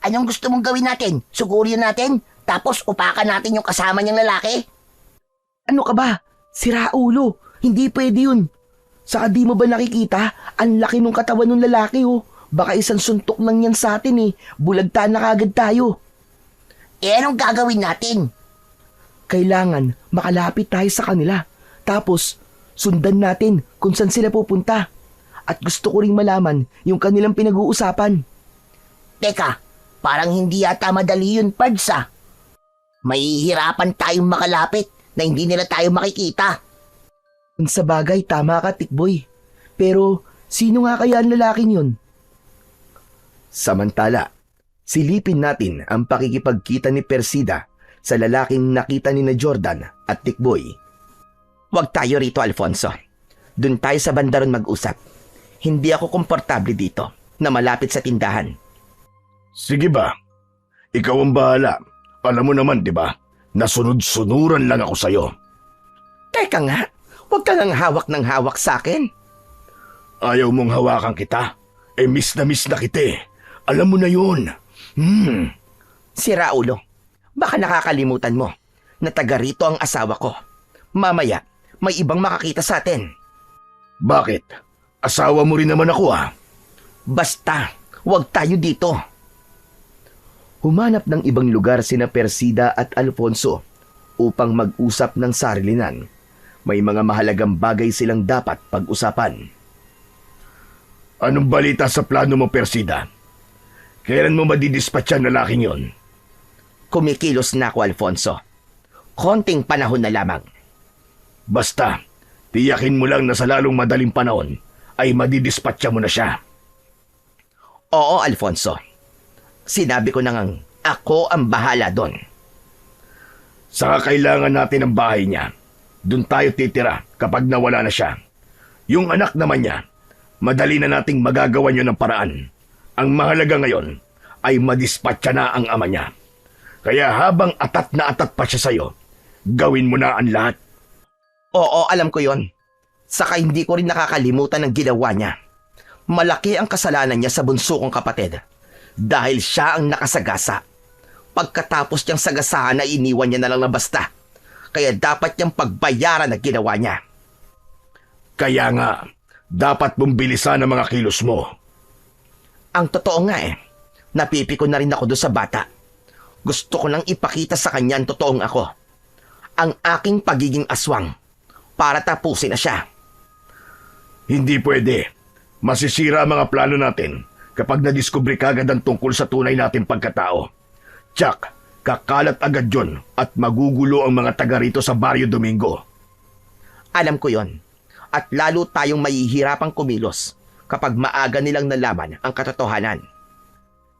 Anong gusto mong gawin natin? Sugurin natin? Tapos upakan natin yung kasama niyang lalaki? Ano ka ba? Sira ulo. Hindi pwede yun. Saka di mo ba nakikita? Ang laki ng katawan ng lalaki Baka isang suntok lang yan sa atin Bulagtaan na kagad tayo. Anong gagawin natin? Kailangan makalapit tayo sa kanila. Tapos sundan natin kung saan sila pupunta. At gusto ko ring malaman yung kanilang pinag-uusapan. Teka, parang hindi yata madali yun, Pards Mahihirapan tayong makalapit na hindi nila tayo makikita. Kung sa bagay, tama ka, Tikboy. Pero sino nga kaya ang lalaking yun? Samantala, silipin natin ang pakikipagkita ni Persida sa lalaking nakita ni na Jordan at Tikboy. Huwag tayo rito, Alfonso. Doon tayo sa bandaron mag-usap. Hindi ako komportable dito na malapit sa tindahan. Sige ba? Ikaw ang bahala. Alam mo naman, di ba? Nasunod-sunuran lang ako sa'yo. Teka nga, huwag kang hawak ng hawak sa akin. Ayaw mong hawakan kita. Miss na kita. Alam mo na yun. Si Raulo, Baka nakakalimutan mo na taga rito ang asawa ko. Mamaya, may ibang makakita sa atin. Bakit? Asawa mo rin naman ako Basta, huwag tayo dito. Humanap ng ibang lugar sina Persida at Alfonso upang mag-usap ng sarilinan. May mga mahalagang bagay silang dapat pag-usapan. Anong balita sa plano mo, Persida? Kailan mo madidispatch ang lalaking yon? Kumikilos na ako, Alfonso. Konting panahon na lamang. Basta, tiyakin mo lang na sa lalong madaling panahon ay madidispatcha mo na siya. Oo, Alfonso. Sinabi ko na ngang ako ang bahala doon. Saka kailangan natin ang bahay niya. Doon tayo titira kapag nawala na siya. Yung anak naman niya, madali na nating magagawa niyo ng paraan. Ang mahalaga ngayon ay madispatcha na ang ama niya. Kaya habang atat na atat pa siya sa'yo, gawin mo na ang lahat. Oo, alam ko yon. Saka hindi ko rin nakakalimutan ang ginawa niya. Malaki ang kasalanan niya sa bunso kong kapatid. Dahil siya ang nakasagasa. Pagkatapos niyang sagasahan ay iniwan niya na lang na basta. Kaya dapat niyang pagbayaran ang ginawa niya. Kaya nga, dapat mong bilisan ang mga kilos mo. Ang totoo nga napipiko na rin ako doon sa bata. Gusto ko lang ipakita sa kanya ang totoong ako. Ang aking pagiging aswang. Para tapusin na siya. Hindi pwede. Masisira ang mga plano natin kapag nadiskubre kagad ang tungkol sa tunay nating pagkatao. Tsak, kakalat agad yon at magugulo ang mga taga rito sa Barrio Domingo. Alam ko yon. At lalo tayong mahihirapang kumilos kapag maaga nilang nalaman ang katotohanan.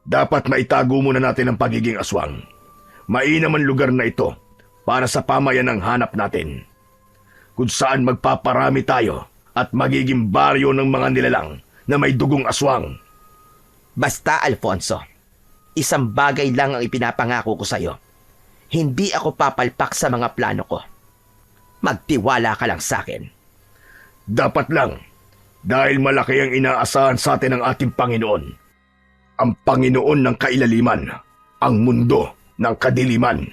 Dapat maitago muna natin ang pagiging aswang. Mainam ang lugar na ito para sa pamayanang hanap natin. Kung saan magpaparami tayo at magiging baryo ng mga nilalang na may dugong aswang. Basta, Alfonso, isang bagay lang ang ipinapangako ko sa'yo. Hindi ako papalpak sa mga plano ko. Magtiwala ka lang sa akin. Dapat lang, dahil malaki ang inaasahan sa atin ng ating Panginoon. Ang Panginoon ng kailaliman, ang mundo ng kadiliman.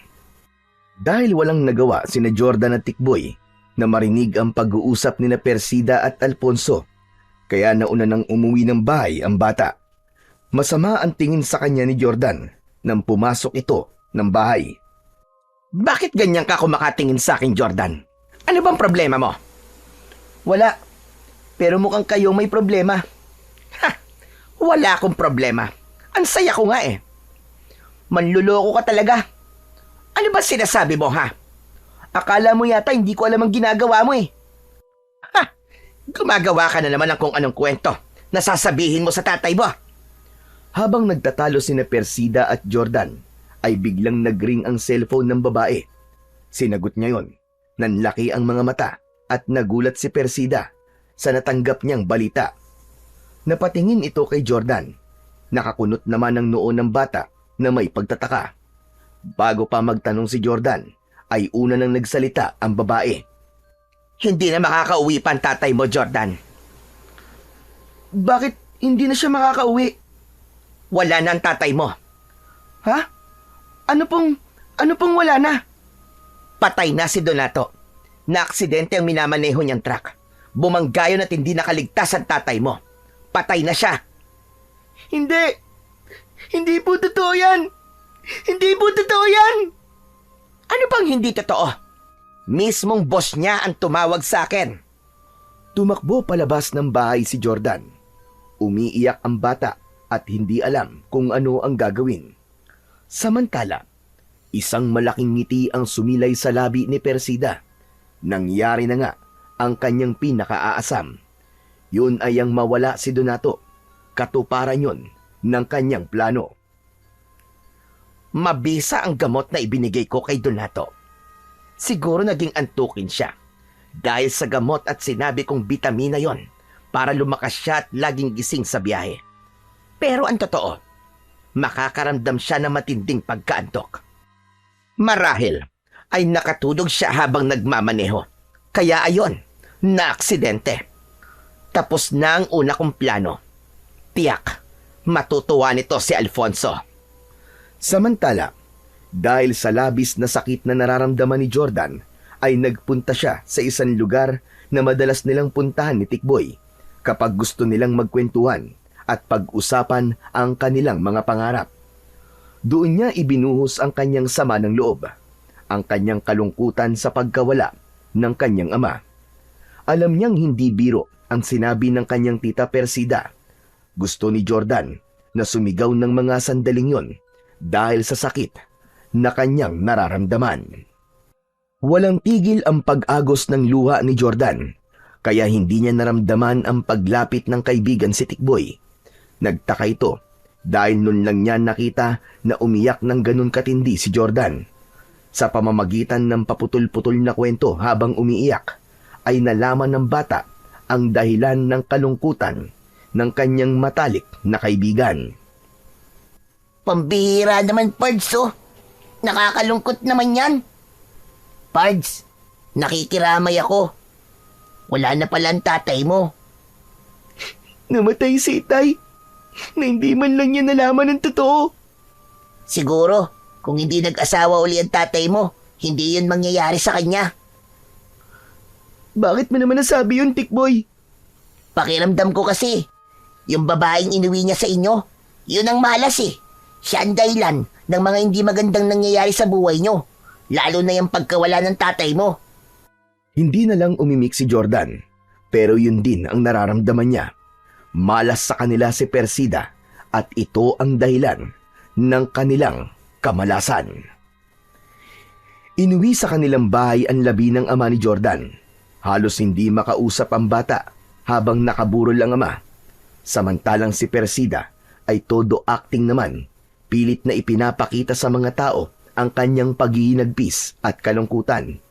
Dahil walang nagawa sina Jordan at Tikboy na marinig ang pag-uusap ni Persida at Alfonso, kaya nauna nang umuwi ng bahay ang bata. Masama ang tingin sa kanya ni Jordan nang pumasok ito ng bahay. Bakit ganyan ka kumakatingin sa akin, Jordan? Ano bang problema mo? Wala. Pero mukhang kayo may problema. Wala akong problema. Ang saya ko nga Manluloko ka talaga. Ano ba sinasabi mo, ha? Akala mo yata hindi ko alam ang ginagawa mo Gumagawa ka na naman ng kung anong kwento na sasabihin mo sa tatay mo. Habang nagtatalo sina Persida at Jordan, ay biglang nagring ang cellphone ng babae. Sinagot niya yon. Nanlaki ang mga mata at nagulat si Persida sa natanggap niyang balita. Napatingin ito kay Jordan. Nakakunot naman ang noo ng bata na may pagtataka. Bago pa magtanong si Jordan, ay una nang nagsalita ang babae. Hindi na makakauwi pa ang tatay mo, Jordan. Bakit hindi na siya makakauwi? Wala na ang tatay mo. Ha? Ano pong wala na? Patay na si Donato. Na-aksidente ang minamaneho niyang truck. Bumanggayon at hindi nakaligtas ang tatay mo. Patay na siya. Hindi. Hindi po totoo yan. Hindi po totoo yan. Ano bang hindi totoo? Mismong boss niya ang tumawag sa akin. Tumakbo palabas ng bahay si Jordan. Umiiyak ang bata at hindi alam kung ano ang gagawin. Samantala, isang malaking ngiti ang sumilay sa labi ni Persida. Nangyari na nga ang kanyang pinakaaasam. Yun ay ang mawala si Donato. Katuparan yun ng kanyang plano. Mabisa ang gamot na ibinigay ko kay Donato. Siguro naging antukin siya dahil sa gamot at sinabi kong bitamina yon para lumakas siya at laging gising sa biyahe. Pero ang totoo, makakaramdam siya ng matinding pagkaantok. Marahil ay nakatulog siya habang nagmamaneho. Kaya ayon, na-aksidente. Tapos na ang una kong plano. Tiyak, matutuwa nito si Alfonso. Samantala, Dahil sa labis na sakit na nararamdaman ni Jordan, ay nagpunta siya sa isang lugar na madalas nilang puntahan ni Tikboy kapag gusto nilang magkwentuhan at pag-usapan ang kanilang mga pangarap. Doon niya ibinuhos ang kanyang sama ng loob, ang kanyang kalungkutan sa pagkawala ng kanyang ama. Alam niyang hindi biro ang sinabi ng kanyang tita Persida. Gusto ni Jordan na sumigaw ng mga sandaling yon dahil sa sakit na kanyang nararamdaman. Walang tigil ang pag-agos ng luha ni Jordan, kaya hindi niya naramdaman ang paglapit ng kaibigan si Tikboy. Nagtaka ito dahil nun lang niya nakita na umiyak ng ganun katindi si Jordan. Sa pamamagitan ng paputol-putol na kwento habang umiiyak, ay nalaman ng bata ang dahilan ng kalungkutan ng kanyang matalik na kaibigan. Pambihira naman, Pards, oh. Nakakalungkot naman yan. Pards, nakikiramay ako. Wala na pala ang tatay mo. Namatay si Itay na hindi man lang niya nalaman ang totoo. Siguro, kung hindi nag-asawa uli ang tatay mo, hindi yun mangyayari sa kanya. Bakit mo naman nasabi yun, Tikboy? Pakiramdam ko kasi, yung babaeng inuwi niya sa inyo, yun ang malas eh. Siya ang dahilan ng mga hindi magandang nangyayari sa buhay nyo, lalo na yung pagkawala ng tatay mo. Hindi na lang umimik si Jordan, pero yun din ang nararamdaman niya. Malas sa kanila si Persida at ito ang dahilan ng kanilang kamalasan. Inuwi sa kanilang bahay ang labi ng ama ni Jordan. Halos hindi makausap ang bata habang nakaburol ang ama. Samantalang si Persida ay todo acting naman, pilit na ipinapakita sa mga tao ang kanyang paghihinagpis at kalungkutan.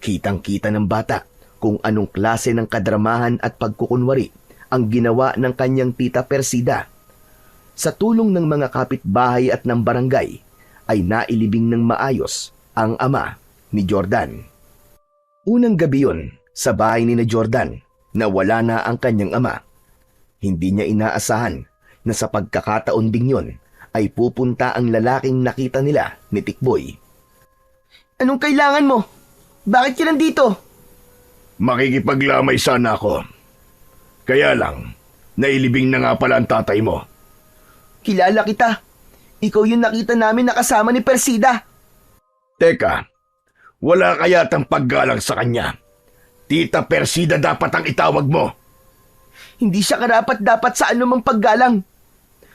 Kitang-kita ng bata kung anong klase ng kadramahan at pagkukunwari ang ginawa ng kanyang tita Persida. Sa tulong ng mga kapitbahay at ng barangay, ay nailibing ng maayos ang ama ni Jordan. Unang gabi yun, sa bahay ni Jordan, na wala na ang kanyang ama. Hindi niya inaasahan na sa pagkakataon ding yun, ay pupunta ang lalaking nakita nila ni Tikboy. Anong kailangan mo? Bakit ka nandito? Makikipaglamay sana ako. Kaya lang, nailibing na nga pala ang tatay mo. Kilala kita. Ikaw yung nakita namin nakasama ni Persida. Teka, wala kaya tang paggalang sa kanya. Tita Persida dapat ang itawag mo. Hindi siya karapat-dapat sa anumang paggalang.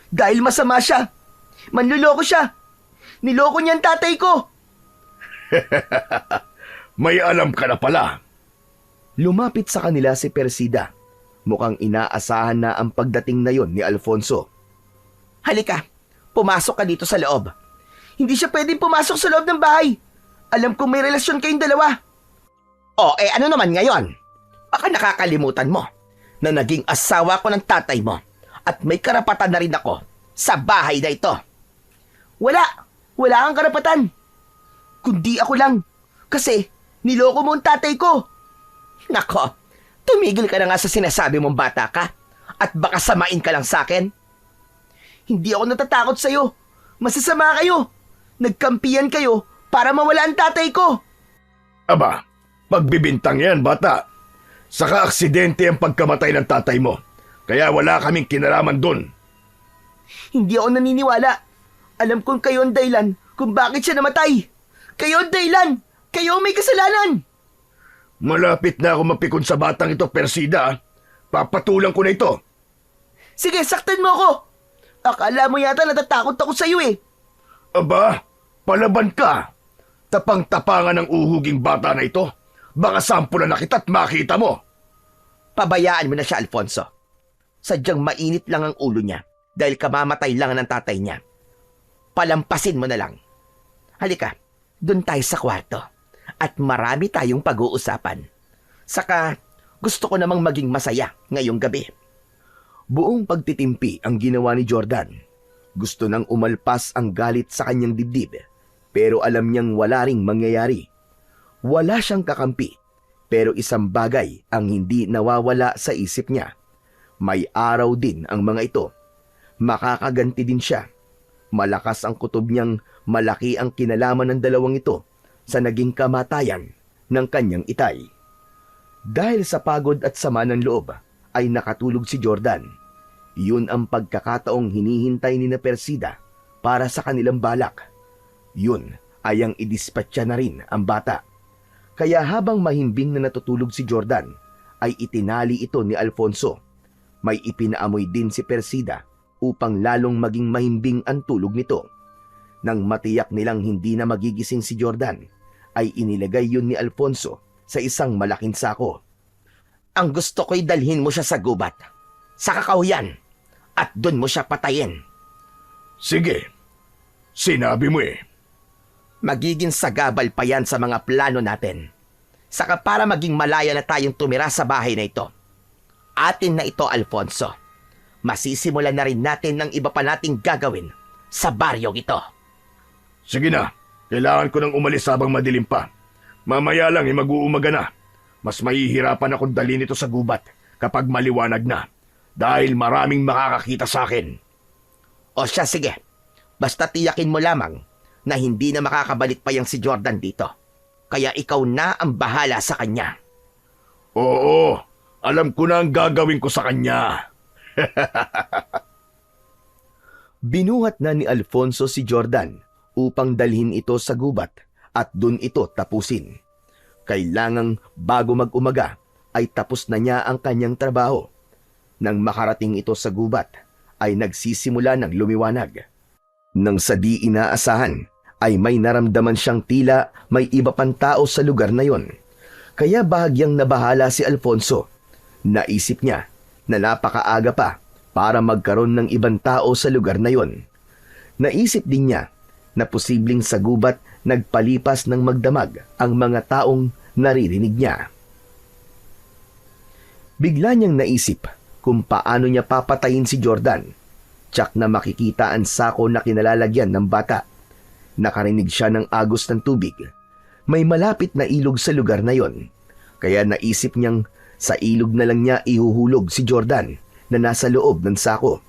Dahil masama siya. Manluloko siya. Niloko niya ang tatay ko. May alam ka na pala. Lumapit sa kanila si Persida. Mukhang inaasahan na ang pagdating na yon ni Alfonso. Halika, pumasok ka dito sa loob. Hindi siya pwedeng pumasok sa loob ng bahay. Alam kong may relasyon kayong dalawa. Ano naman ngayon? Baka nakakalimutan mo na naging asawa ko ng tatay mo at may karapatan na rin ako sa bahay na ito. Wala kang karapatan. Kundi ako lang. Kasi niloko mo ang tatay ko. Nako, tumigil ka na nga sa sinasabi mong bata ka at baka samain ka lang sa akin. Hindi ako natatakot sa'yo. Masasama kayo. Nagkampiyan kayo para mawala ang tatay ko. Aba, pagbibintang yan, bata. Saka aksidente ang pagkamatay ng tatay mo. Kaya wala kaming kinalaman dun. Hindi ako naniniwala. Alam kong kayo ang dahilan kung bakit siya namatay. Kayo ang dahilan. Kayo ang may kasalanan. Malapit na ako mapikon sa batang ito, Persida. Papatulang ko na ito. Sige, saktan mo ako. Akala mo yata natatakot ako sa'yo eh. Aba, palaban ka. Tapang-tapangan ng uhuging bata na ito. Baka sampulan na kita at makita mo. Pabayaan mo na siya, Alfonso. Sadyang mainit lang ang ulo niya dahil kamamatay lang ng tatay niya. Palampasin mo na lang. Halika, doon tayo sa kwarto. At marami tayong pag-uusapan. Saka, gusto ko namang maging masaya ngayong gabi. Buong pagtitimpi ang ginawa ni Jordan. Gusto nang umalpas ang galit sa kanyang dibdib, pero alam niyang wala ring mangyayari. Wala siyang kakampi, pero isang bagay ang hindi nawawala sa isip niya. May araw din ang mga ito. Makakaganti din siya. Malakas ang kutob niyang Malaki ang kinalaman ng dalawang ito sa naging kamatayan ng kanyang itay. Dahil sa pagod at sama ng loob ay nakatulog si Jordan. Yun ang pagkakataong hinihintay ni na Persida para sa kanilang balak. Yun ay ang idispatcha na rin ang bata. Kaya habang mahimbing na natutulog si Jordan, ay itinali ito ni Alfonso. May ipinaamoy din si Persida upang lalong maging mahimbing ang tulog nito. Nang matiyak nilang hindi na magigising si Jordan, ay inilagay yun ni Alfonso sa isang malaking sako. Ang gusto ko'y dalhin mo siya sa gubat, sa kakahuyan, at doon mo siya patayin. Sige, sinabi mo eh. Magiging sagabal pa yan sa mga plano natin. Saka para maging malaya na tayong tumira sa bahay na ito. Atin na ito, Alfonso. Masisimulan na rin natin ang iba pa nating gagawin sa baryong ito. Sige na, kailangan ko nang umalis habang madilim pa. Mamaya lang mag-uumaga na. Mas mahihirapan akong dalhin ito sa gubat kapag maliwanag na dahil maraming makakakita sa akin. O siya, sige. Basta tiyakin mo lamang na hindi na makakabalik pa yang si Jordan dito. Kaya ikaw na ang bahala sa kanya. Oo, alam ko na ang gagawin ko sa kanya. Binuhat na ni Alfonso si Jordan upang dalhin ito sa gubat at dun ito tapusin. Kailangang bago mag-umaga ay tapos na niya ang kanyang trabaho. Nang makarating ito sa gubat ay nagsisimula ng lumiwanag. Nang sa di inaasahan ay may naramdaman siyang tila may iba pang tao sa lugar na yon. Kaya bahagyang nabahala si Alfonso. Naisip niya na napakaaga pa para magkaroon ng ibang tao sa lugar na yon. Naisip din niya na posibleng sa gubat nagpalipas ng magdamag ang mga taong naririnig niya. Bigla niyang naisip kung paano niya papatayin si Jordan. Tsak na makikita ang sako na kinalalagyan ng bata. Nakarinig siya ng agos ng tubig. May malapit na ilog sa lugar na yon. Kaya naisip niyang sa ilog na lang niya ihuhulog si Jordan na nasa loob ng sako.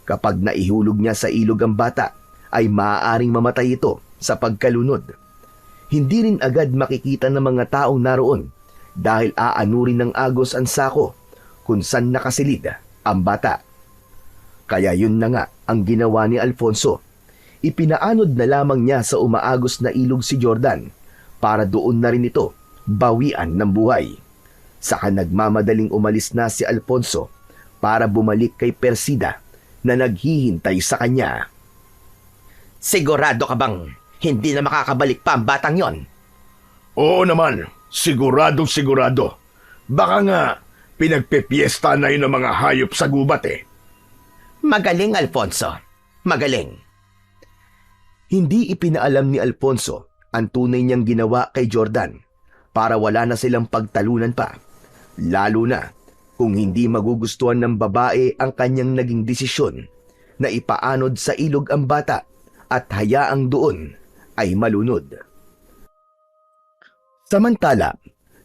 Kapag naihulog niya sa ilog ang bata, ay maaaring mamatay ito sa pagkalunod. Hindi rin agad makikita ng mga taong naroon dahil aanurin ng agos ang sako kung saan nakasilid ang bata. Kaya yun na nga ang ginawa ni Alfonso. Ipinaanod na lamang niya sa umaagos na ilog si Jordan para doon na rin ito bawian ng buhay. Saka nagmamadaling umalis na si Alfonso para bumalik kay Persida na naghihintay sa kanya. Sigurado ka bang hindi na makakabalik pa ang batang yon? Oo naman, siguradong sigurado. Baka nga pinagpepiesta na yun ng mga hayop sa gubat eh. Magaling, Alfonso. Magaling. Hindi ipinaalam ni Alfonso ang tunay niyang ginawa kay Jordan para wala na silang pagtalunan pa. Lalo na kung hindi magugustuhan ng babae ang kanyang naging desisyon na ipaanod sa ilog ang bata at hayaang doon ay malunod. Samantala,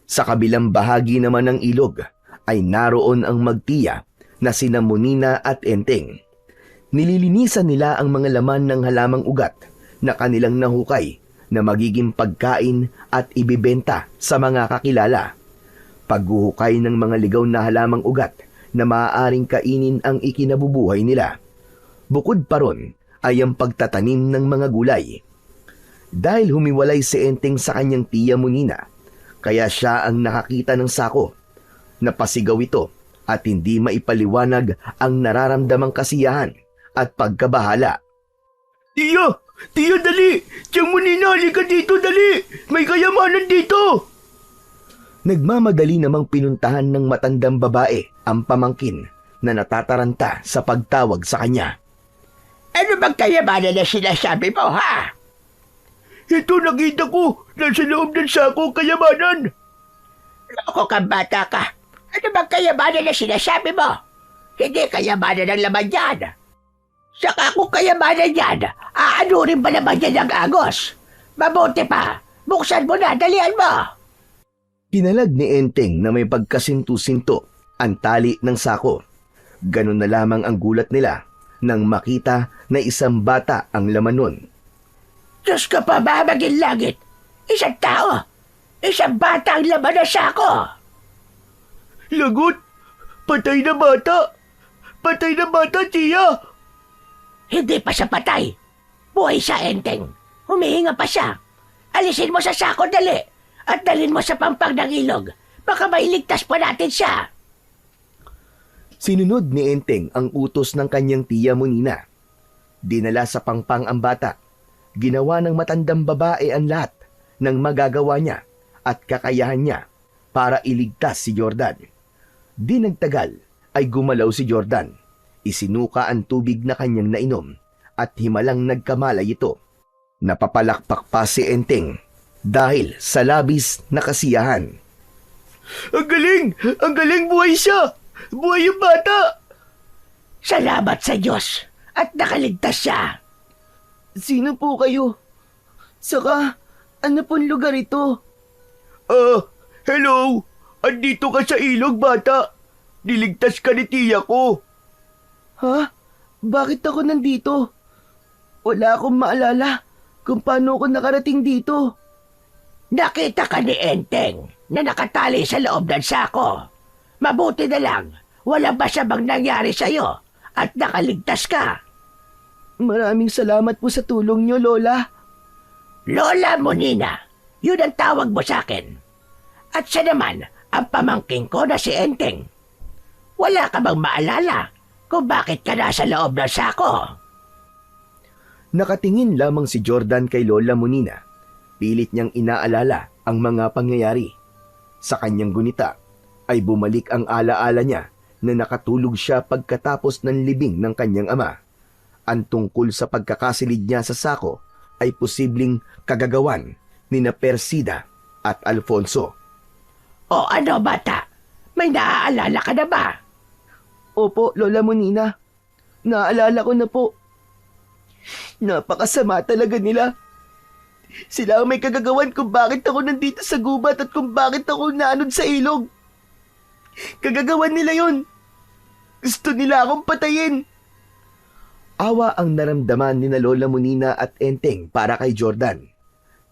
sa kabilang bahagi naman ng ilog ay naroon ang magtiya na sina Munina at Enteng. Nililinisan nila ang mga laman ng halamang ugat na kanilang nahukay na magiging pagkain at ibibenta sa mga kakilala. Paghuhukay ng mga ligaw na halamang ugat na maaaring kainin ang ikinabubuhay nila. Bukod pa ron ay ang pagtatanim ng mga gulay. Dahil humiwalay si Enteng sa kanyang tiya Munina, kaya siya ang nakakita ng sako. Napasigaw ito at hindi maipaliwanag ang nararamdamang kasiyahan at pagkabahala. Tiya! Tiya, dali! Tiyang Munina, halika dito, dali! May kayamanan dito! Nagmamadali namang pinuntahan ng matandang babae ang pamangkin na natataranta sa pagtawag sa kanya. Ano bang kayamanan na sinasabi mo, ha? Ito, nakita ko! Nasa loob ng sako, kayamanan! Loko kang bata ka. Ano bang kayamanan na sinasabi mo? Hindi kayamanan ng laman yan. Saka kung kayamanan yan, aanurin ba naman yan ang agos? Mabuti pa, buksan mo na, dalian mo! Kinalag ni Enteng na may pagkasinto-sinto ang tali ng sako. Ganun na lamang ang gulat nila nang makita na isang bata ang laman nun. Diyos ka pa ba maging langit? Isang tao. Isang bata ang laman ng sako. Lagot! Patay na bata! Patay na bata, tiya! Hindi pa siya patay. Buhay siya, Enteng. Humihinga pa siya. Alisin mo sa sako, dali. At dalhin mo sa pampang ng ilog. Baka mailigtas pa natin siya. Sinunod ni Enteng ang utos ng kanyang tiya Monina. Dinala sa pangpang ang bata. Ginawa ng matandang babae ang lahat ng magagawa niya at kakayahan niya para iligtas si Jordan. Di nagtagal ay gumalaw si Jordan. Isinuka ang tubig na kanyang nainom at himalang nagkamalay ito. Napapalakpak pa si Enteng dahil sa labis na kasiyahan. Ang galing! Ang galing! Buhay siya! Buhay yung bata! Salamat sa Diyos at nakaligtas siya. Sino po kayo? Saka, ano pong lugar ito? Hello! Andito ka sa ilog, bata! Niligtas ka ni tiya ko! Ha? Bakit ako nandito? Wala akong maalala kung paano ako nakarating dito. Nakita ka ni Enteng na nakatali sa loob ng sako. Mabuti na lang, wala ba siya bang nangyari sa'yo at nakaligtas ka? Maraming salamat po sa tulong niyo, Lola. Lola Monina, yun ang tawag mo sa akin. At siya naman ang pamangking ko na si Enteng. Wala ka bang maalala kung bakit ka nasa loob ng sako? Nakatingin lamang si Jordan kay Lola Monina. Pilit niyang inaalala ang mga pangyayari. Sa kanyang gunita ay bumalik ang alaala niya na nakatulog siya pagkatapos ng libing ng kanyang ama. Ang tungkol sa pagkakasilid niya sa sako ay posibleng kagagawan ni na Persida at Alfonso. O ano bata, may naaalala ka na ba? Opo, Lola Monina. Naalala ko na po. Napakasama talaga nila. Sila ang may kagagawan kung bakit ako nandito sa gubat at kung bakit ako naanod sa ilog. Kagagawan nila yon. Gusto nila akong patayin. Awa ang naramdaman ni na Lola Monina at Enteng para kay Jordan.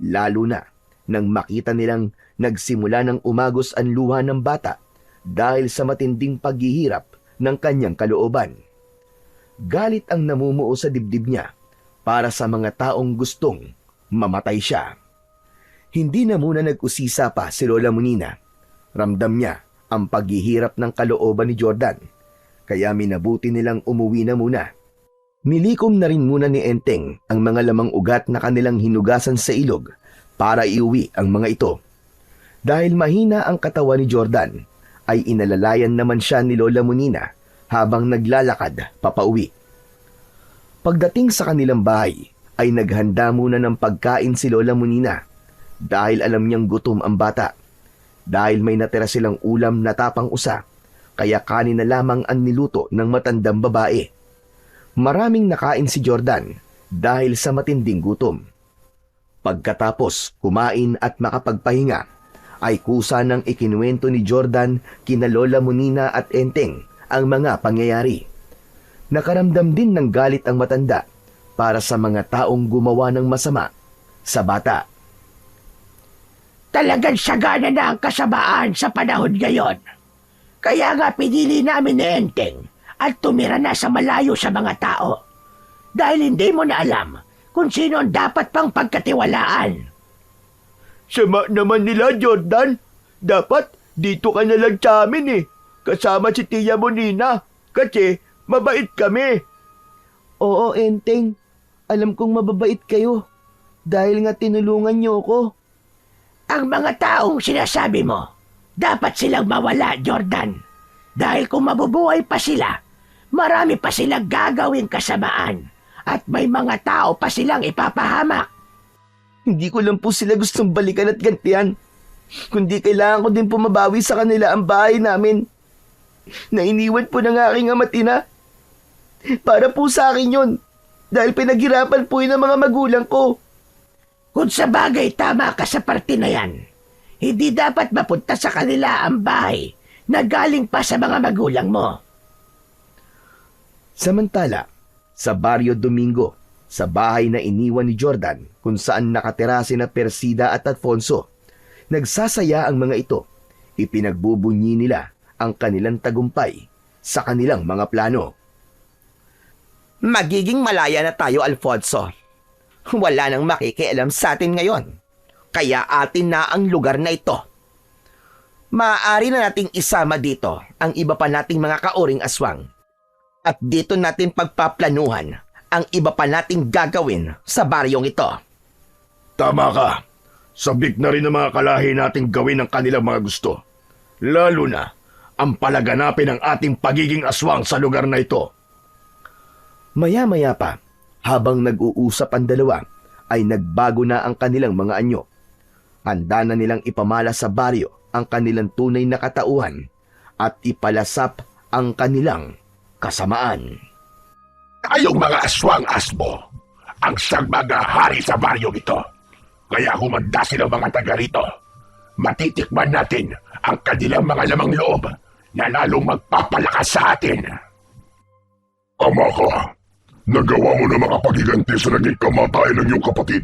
Lalo na nang makita nilang nagsimula ng umagos ang luha ng bata dahil sa matinding paghihirap ng kanyang kalooban. Galit ang namumuo sa dibdib niya para sa mga taong gustong mamatay siya. Hindi na muna nag-usisa pa si Lola Monina. Ramdam niya ang paghihirap ng kalooban ni Jordan, kaya minabuti nilang umuwi na muna. Nilikom na rin muna ni Enteng ang mga lamang ugat na kanilang hinugasan sa ilog para iuwi ang mga ito. Dahil mahina ang katawan ni Jordan, ay inalalayan naman siya ni Lola Monina habang naglalakad papauwi. Pagdating sa kanilang bahay, ay naghanda muna ng pagkain si Lola Monina dahil alam niyang gutom ang bata. Dahil may natira silang ulam na tapang usa, kaya kanin na lamang ang niluto ng matandang babae. Maraming nakain si Jordan dahil sa matinding gutom. Pagkatapos kumain at makapagpahinga, ay kusa ng ikinuwento ni Jordan kina Lola Monina at Enteng ang mga pangyayari. Nakaramdam din ng galit ang matanda para sa mga taong gumawa ng masama sa bata. Talagang sagana na ang kasamaan sa panahon ngayon. Kaya nga pinili namin ni Enteng at tumira na sa malayo sa mga tao. Dahil hindi mo na alam kung sino ang dapat pang pagkatiwalaan. Sama naman nila, Jordan. Dapat dito ka na lang sa amin eh. Kasama si Tia Monina. Kasi mabait kami. Oo, Enteng. Alam kong mababait kayo. Dahil nga tinulungan niyo ko. Ang mga taong sinasabi mo, dapat silang mawala, Jordan. Dahil kung mabubuhay pa sila, marami pa silang gagawing kasamaan. At may mga tao pa silang ipapahamak. Hindi ko lang po sila gustong balikan at gantihan. Kundi kailangan ko din pumabawi sa kanila ang bahay namin. Nainiwan po ng aking ama at ina. Para po sa akin yun. Dahil pinaghirapan po yun ng mga magulang ko. Kung sa bagay tama ka sa parte na yan, hindi dapat mapunta sa kanila ang bahay na galing pa sa mga magulang mo. Samantala, sa Barrio Domingo, Sa bahay na iniwan ni Jordan kung saan nakatira sina Persida at Alfonso, nagsasaya ang mga ito. Ipinagbubunyi nila ang kanilang tagumpay sa kanilang mga plano. Magiging malaya na tayo, Alfonso. Wala nang makikialam sa atin ngayon. Kaya atin na ang lugar na ito. Maaari na nating isama dito ang iba pa nating mga kauring aswang. At dito natin pagpaplanuhan ang iba pa nating gagawin sa baryong ito. Tama ka. Sabik na rin ng mga kalahi nating gawin ang kanilang mga gusto. Lalo na ang palaganapin ng ating pagiging aswang sa lugar na ito. Maya-maya pa, habang nag-uusap ang dalawa, ay nagbago na ang kanilang mga anyo. Handa na nilang ipamala sa baryo ang kanilang tunay na katauhan at ipalasap ang kanilang kasamaan. Tayong mga aswang asmo ang siyang mga hari sa baryong ito. Kaya humanda silang mga taga rito. Matitikman natin ang kanilang mga lamang loob na lalong magpapalakas sa atin. Ama ka, nagawa mo na makapagiganti sa naging kamatayan ng iyong kapatid.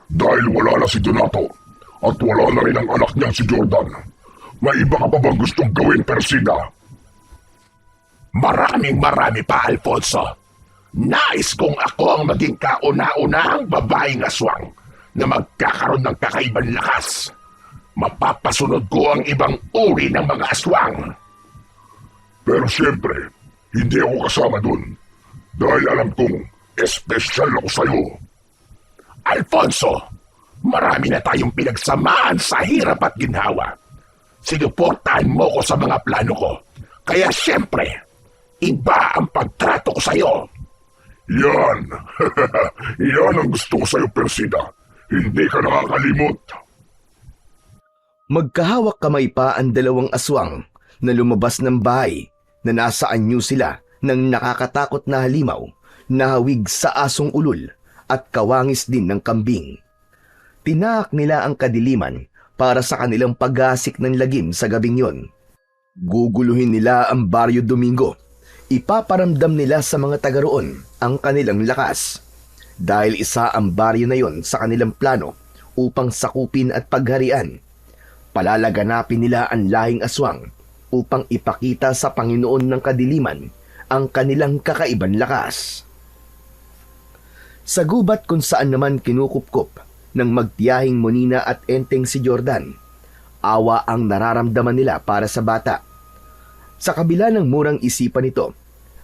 Dahil wala na si Donato at wala na rin ang anak niyang si Jordan. May iba ka pa bang gustong gawin, Persida? Marami pa, Alfonso. Nais kong ako ang maging kauna-unahang babaeng aswang na magkakaroon ng kakaibang lakas. Mapapasunod ko ang ibang uri ng mga aswang. Pero siyempre, hindi ako kasama dun. Dahil alam kong espesyal ako sa'yo. Alfonso, marami na tayong pinagsamaan sa hirap at ginhawa. Sinuportahan mo ko sa mga plano ko. Kaya siyempre, iba ang pagtrato ko sa'yo. Yan. Yan ang gusto ko sa'yo, Persida. Hindi ka nakakalimot. Magkahawak kamay pa ang dalawang aswang na lumabas ng bahay na nasa anyo sila ng nakakatakot na halimaw na hawig sa asong ulol at kawangis din ng kambing. Tinaak nila ang kadiliman para sa kanilang paggasik ng lagim sa gabing yon. Guguluhin nila ang Baryo Domingo. Ipaparamdam nila sa mga taga roon ang kanilang lakas. Dahil isa ang baryo na yon sa kanilang plano upang sakupin at pagharian. Palalaganapin nila ang lahing aswang upang ipakita sa Panginoon ng kadiliman ang kanilang kakaibang lakas. Sa gubat kung saan naman kinukupkop ng magtiyahing Monina at Enteng si Jordan, awa ang nararamdaman nila para sa bata. Sa kabila ng murang isipan nito,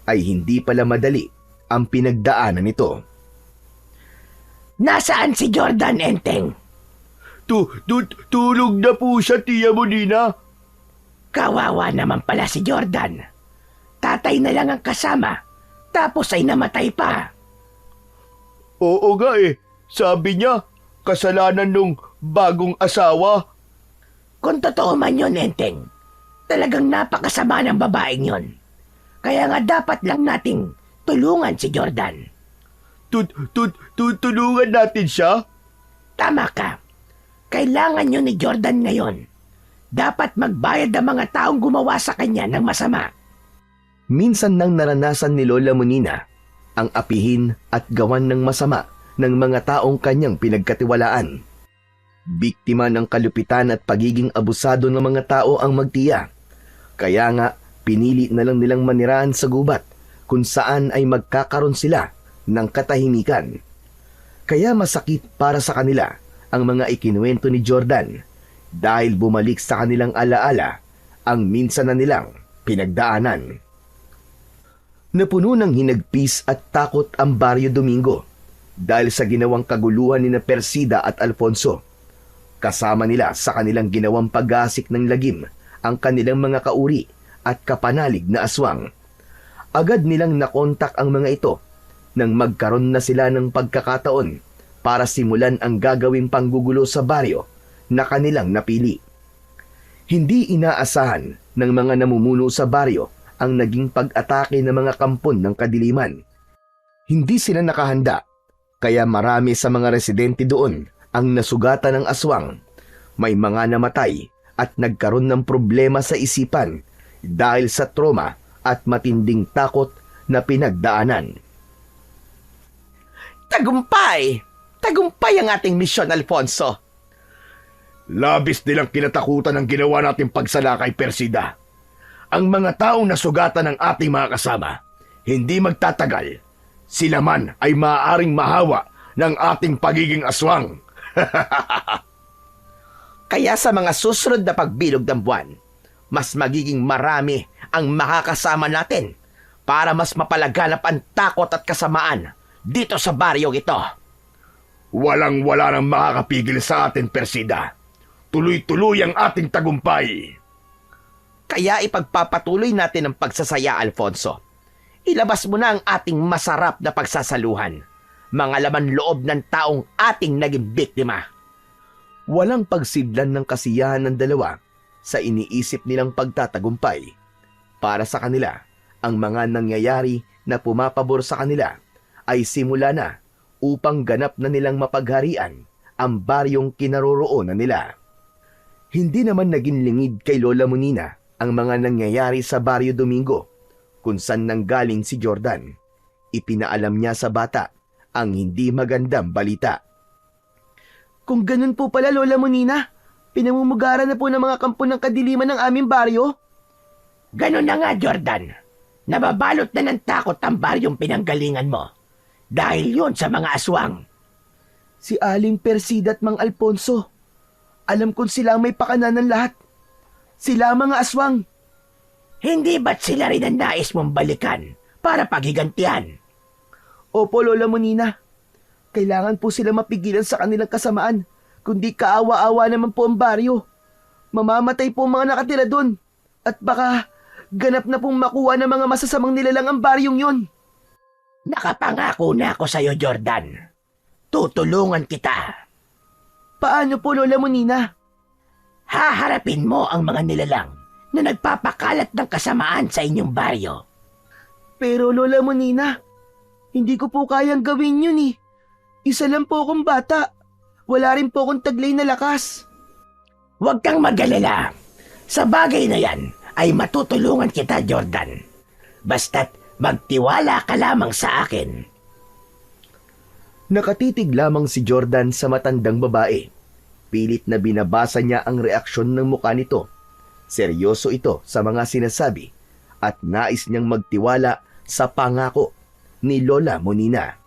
ay hindi pala madali ang pinagdaanan nito. Nasaan si Jordan, Enteng? Tulog na po siya, Tia Monina. Kawawa naman pala si Jordan. Tatay na lang ang kasama, tapos ay namatay pa. Oo nga sabi niya, kasalanan nung bagong asawa. Kung totoo man yun, Enteng, talagang napakasama ng babaeng yon. Kaya nga dapat lang nating tulungan si Jordan. Tutulungan natin siya? Tama ka. Kailangan yun ni Jordan ngayon. Dapat magbayad ang mga taong gumawa sa kanya ng masama. Minsan nang naranasan ni Lola Monina ang apihin at gawan ng masama ng mga taong kanyang pinagkatiwalaan. Biktima ng kalupitan at pagiging abusado ng mga tao ang magtiya. Kaya nga, pinili na lang nilang manirahan sa gubat kung saan ay magkakaroon sila ng katahimikan. Kaya masakit para sa kanila ang mga ikinuwento ni Jordan dahil bumalik sa kanilang alaala ang minsan na nilang pinagdaanan. Napuno ng hinagpis at takot ang Baryo Domingo dahil sa ginawang kaguluhan ni Persida at Alfonso. Kasama nila sa kanilang ginawang paggasik ng lagim ang kanilang mga kauri at kapanalig na aswang. Agad nilang nakontak ang mga ito nang magkaroon na sila ng pagkakataon para simulan ang gagawing panggugulo sa baryo na kanilang napili. Hindi inaasahan ng mga namumuno sa baryo ang naging pag-atake ng mga kampon ng kadiliman. Hindi sila nakahanda, kaya marami sa mga residente doon ang nasugatan ng aswang. May mga namatay at nagkaroon ng problema sa isipan dahil sa trauma at matinding takot na pinagdaanan. Tagumpay! Tagumpay ang ating misyon, Alfonso. Labis nilang kinatakutan ang ginawa nating pagsalakay, Persida. Ang mga taong nasugatan ng ating mga kasama, hindi magtatagal. Sila man ay maaaring mahawa ng ating pagiging aswang. Kaya sa mga susunod na pagbilog ng buwan, mas magiging marami ang makakasama natin para mas mapalaganap ang takot at kasamaan dito sa baryong ito. Walang-wala nang makakapigil sa atin, Persida. Tuloy-tuloy ang ating tagumpay. Kaya ipagpapatuloy natin ang pagsasaya, Alfonso. Ilabas mo na ang ating masarap na pagsasaluhan. Mga laman loob ng taong ating naging biktima. Walang pagsidlan ng kasiyahan ng dalawa sa iniisip nilang pagtatagumpay. Para sa kanila, ang mga nangyayari na pumapabor sa kanila ay simula na upang ganap na nilang mapagharian ang baryong kinaroroonan nila. Hindi naman naging lingid kay Lola Monina ang mga nangyayari sa Baryo Domingo kung saan nanggaling si Jordan. Ipinaalam niya sa bata ang hindi magandang balita. Kung ganun po pala, Lola Monina, pinamumugaran na po ng mga kampo ng kadiliman ng aming baryo. Ganon na nga, Jordan. Nababalot na ng takot ang baryong pinanggalingan mo. Dahil yun sa mga aswang. Si Aling Persida at Mang Alfonso, alam kong sila ang may pakana ng lahat. Sila ang mga aswang. Hindi ba't sila rin ang nais mong balikan para paghigantihan? Opo, Lola Monina. Kailangan po sila mapigilan sa kanilang kasamaan, kundi kaawa-awa naman po ang baryo. Mamamatay po ang mga nakatira doon. At baka ganap na pong makuha ng mga masasamang nilalang ang baryong yon. Nakapangako na ako sa'yo, Jordan. Tutulungan kita. Paano po, Lola Monina? Haharapin mo ang mga nilalang na nagpapakalat ng kasamaan sa inyong baryo. Pero Lola Monina, hindi ko po kayang gawin yun eh. Isa lang po akong bata. Wala rin po akong taglay na lakas. Huwag kang mag-alala. Sa bagay na yan ay matutulungan kita, Jordan. Basta't magtiwala ka lamang sa akin. Nakatitig lamang si Jordan sa matandang babae. Pilit na binabasa niya ang reaksyon ng mukha nito. Seryoso ito sa mga sinasabi at nais niyang magtiwala sa pangako ni Lola Monina.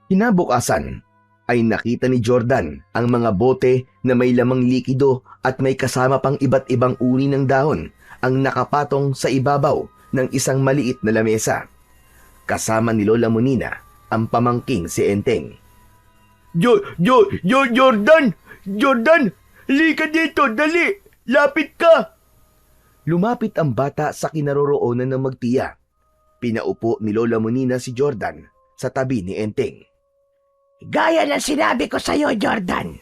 Kinabukasan ay nakita ni Jordan ang mga bote na may lamang likido at may kasama pang iba't ibang uri ng dahon ang nakapatong sa ibabaw ng isang maliit na lamesa. Kasama ni Lola Monina ang pamangking si Enteng. Jordan! Jordan! Halika dito! Dali! Lapit ka! Lumapit ang bata sa kinaroroonan ng magtiya. Pinaupo ni Lola Monina si Jordan sa tabi ni Enteng. Gaya ng sinabi ko sa'yo, Jordan,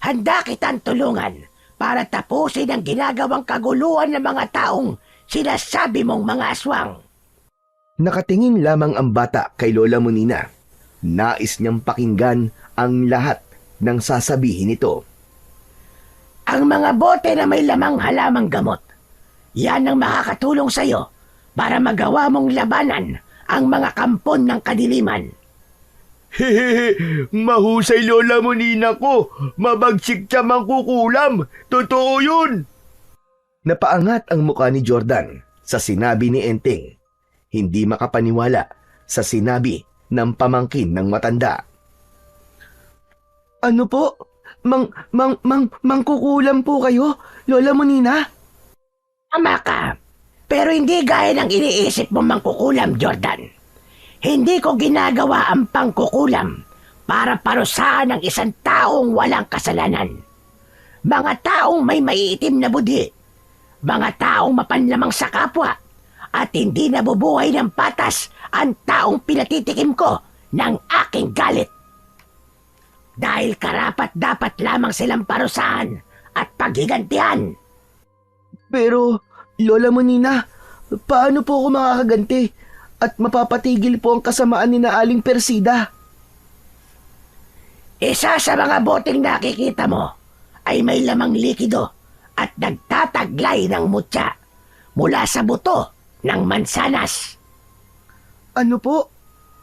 handa kitang tulungan para tapusin ang ginagawang kaguluhan ng mga taong sinasabi mong mga aswang. Nakatingin lamang ang bata kay Lola Monina. Nais niyang pakinggan ang lahat ng sasabihin nito. Ang mga bote na may lamang halamang gamot, yan ang makakatulong sa'yo para magawa mong labanan ang mga kampon ng kadiliman. Hehehe, mahusay Lola Monina ko. Mabagsik siya mangkukulam. Totoo yun. Napaangat ang mukha ni Jordan sa sinabi ni Enteng. Hindi makapaniwala sa sinabi ng pamangkin ng matanda. Ano po? Mangkukulam po kayo, Lola Monina? Tama ka, pero hindi gaya ng iniisip mong mangkukulam, Jordan. Hindi ko ginagawa ang pangkukulam para parusahan ng isang taong walang kasalanan. Mga taong may maiitim na budhi, mga taong mapanlamang sa kapwa, at hindi nabubuhay ng patas ang taong pinatitikim ko ng aking galit. Dahil karapat-dapat lamang silang parusahan at paghigantihan. Pero, Lola Monina, paano po ako makakaganti at mapapatigil po ang kasamaan ni na Aling Persida? Isa sa mga boteng nakikita mo ay may lamang likido at nagtataglay ng mutya mula sa buto ng mansanas. Ano po?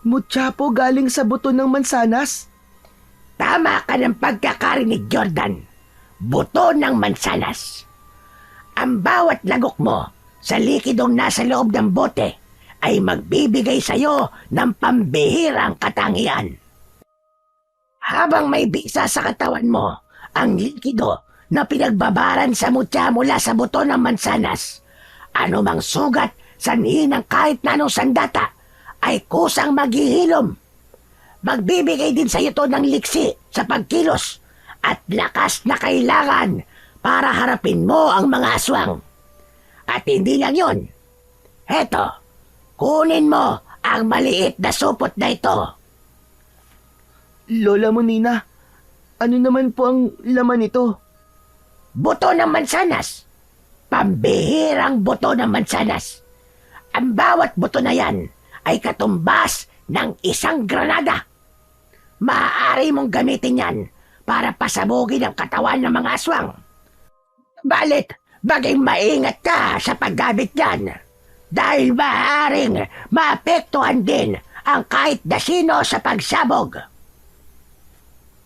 Mutya po galing sa buto ng mansanas? Tama ka ng pagkakarinig, Jordan. Buto ng mansanas. Ang bawat lagok mo sa likidong nasa loob ng bote ay magbibigay sa'yo ng pambihirang katangian. Habang may bisa sa katawan mo, ang likido na pinagbabaran sa mutya mula sa buto ng mansanas, anumang sugat sanhi ng kahit na anong sandata ay kusang maghihilom. Magbibigay din sa iyo to ng liksi sa pagkilos at lakas na kailangan para harapin mo ang mga aswang. At hindi lang yon. Heto, kunin mo ang maliit na supot na ito. Lola Monina, ano naman po ang laman nito? Buto ng mansanas. Pambihirang buto ng mansanas. Ang bawat buto na yan ay katumbas ng isang granada. Maaari mong gamitin yan para pasabugin ang katawan ng mga aswang. Balit, bagay maingat ka sa paggamit yan dahil maaaring maapektuhan din ang kahit na sino sa pagsabog.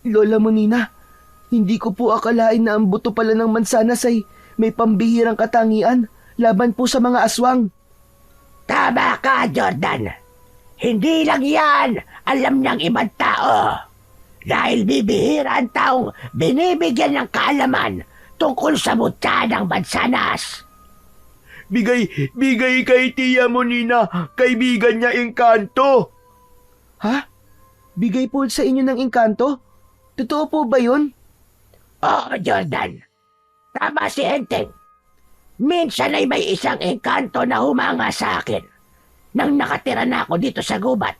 Lola Monina, hindi ko po akalain na ang buto pala ng mansanas ay may pambihirang katangian laban po sa mga aswang. Tama ka, Jordan. Hindi lang yan alam ng ibang tao. Dahil bibihira ang taong binibigyan ng kaalaman tungkol sa mutya ng mansanas. Bigay kay Tia Monina, kaibigan niya Engkanto. Ha? Bigay po sa inyo ng engkanto? Totoo po ba yun? Oo, Jordan. Tama si Enteng. Minsan ay may isang engkanto na humanga sa akin. Nang nakatira na ako dito sa gubat,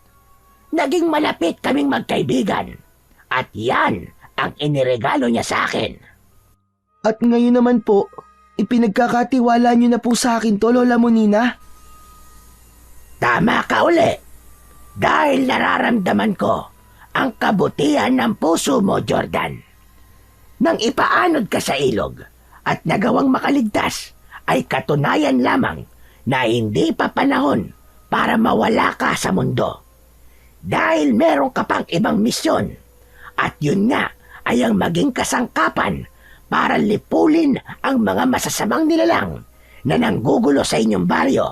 naging malapit kaming magkaibigan. At yan ang iniregalo niya sa akin. At ngayon naman po, ipinagkakatiwala niyo na po sa akin to, Lola Monina? Tama ka uli. Dahil nararamdaman ko ang kabutihan ng puso mo, Jordan. Nang ipaanod ka sa ilog at nagawang makaligtas, ay katunayan lamang na hindi pa panahon para mawala ka sa mundo. Dahil meron ka pang ibang misyon. At yun nga ay ang maging kasangkapan para lipulin ang mga masasamang nilalang na nanggugulo sa inyong baryo.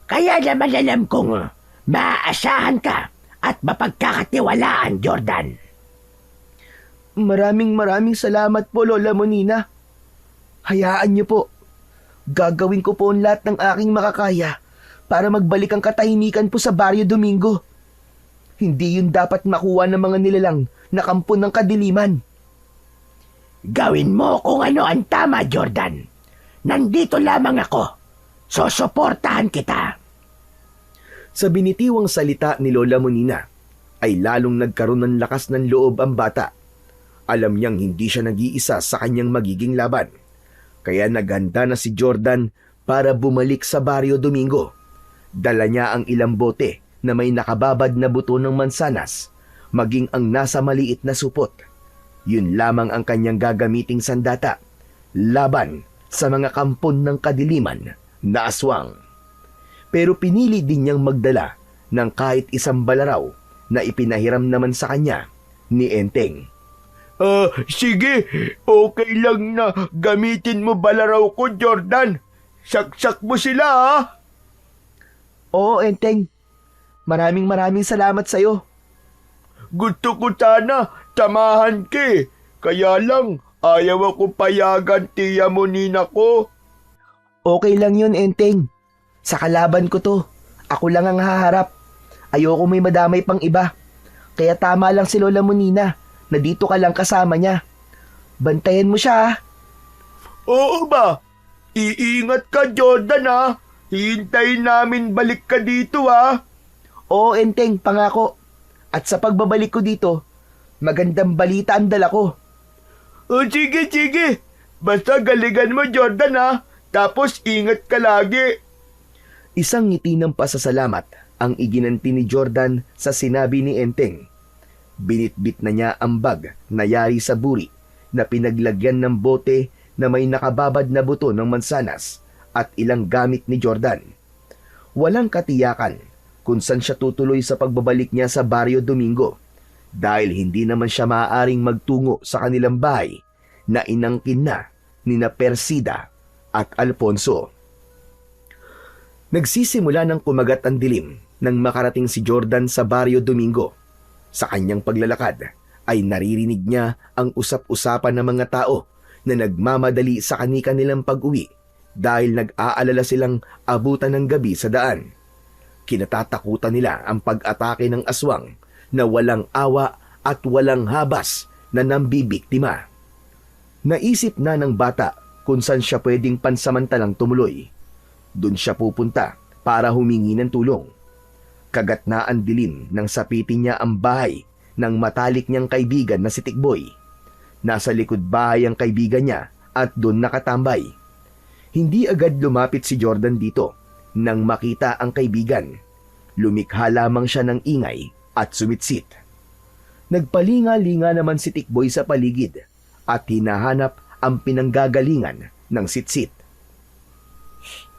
Kaya naman alam kong maaasahan ka at mapagkakatiwalaan, Jordan. Maraming salamat po, Lola Monina. Hayaan niyo po. Gagawin ko po ang lahat ng aking makakaya para magbalik ang katahimikan po sa Barrio Domingo. Hindi yun dapat makuha ng mga nilalang na kampo ng kadiliman. Gawin mo kung ano ang tama, Jordan. Nandito lamang ako. Sosuportahan kita. Sa binitiwang salita ni Lola Monina, ay lalong nagkaroon ng lakas ng loob ang bata. Alam niyang hindi siya nag-iisa sa kanyang magiging laban. Kaya naghanda na si Jordan para bumalik sa Barrio Domingo. Dala niya ang ilang bote na may nakababad na buto ng mansanas, maging ang nasa maliit na supot. Yun lamang ang kanyang gagamiting sandata, laban sa mga kampon ng kadiliman na aswang. Pero pinili din niyang magdala ng kahit isang balaraw na ipinahiram naman sa kanya ni Enteng. Sige, okay lang na gamitin mo balaraw ko, Jordan. Saksak mo sila, ha? Oo, Enteng. Maraming salamat sa'yo. Gusto ko sana samahan ka. Kaya lang, ayaw ako payagan Tia Monina ko. Okay lang yun, Enteng. Sa kalaban ko to, ako lang ang haharap. Ayoko may madamay pang iba. Kaya tama lang si Lola Monina na dito ka lang kasama niya. Bantayan mo siya, ha? Oo ba? Iingat ka, Jordan, ha? Hintayin namin balik ka dito, ha? Oo, Enteng, pangako. At sa pagbabalik ko dito, magandang balita ang dala ko. Sige. Basta galingan mo, Jordan, ha? Tapos ingat ka lagi. Isang ngiti ng pasasalamat ang iginanti ni Jordan sa sinabi ni Enteng. Binitbit na niya ang bag na yari sa buri na pinaglagyan ng bote na may nakababad na buto ng mansanas at ilang gamit ni Jordan. Walang katiyakan kung saan siya tutuloy sa pagbabalik niya sa Barrio Domingo dahil hindi naman siya maaaring magtungo sa kanilang bahay na inangkin na nina Persida at Alfonso. Nagsisimula ng kumagat ang dilim nang makarating si Jordan sa Barrio Domingo. Sa kanyang paglalakad ay naririnig niya ang usap-usapan ng mga tao na nagmamadali sa kanilang pag-uwi dahil nag-aalala silang abutan ng gabi sa daan. Kinatatakutan nila ang pag-atake ng aswang na walang awa at walang habas na nambibiktima. Naisip na ng bata kung saan siya pwedeng pansamantalang tumuloy. Doon siya pupunta para humingi ng tulong. Kagat na ang dilim nang sapitin niya ang bahay ng matalik niyang kaibigan na si Tikboy. Nasa likod bahay ang kaibigan niya at doon nakatambay. Hindi agad lumapit si Jordan dito nang makita ang kaibigan. Lumikha lamang siya ng ingay at sumitsit. Nagpalinga-linga naman si Tikboy sa paligid at hinahanap ang pinanggagalingan ng sitsit.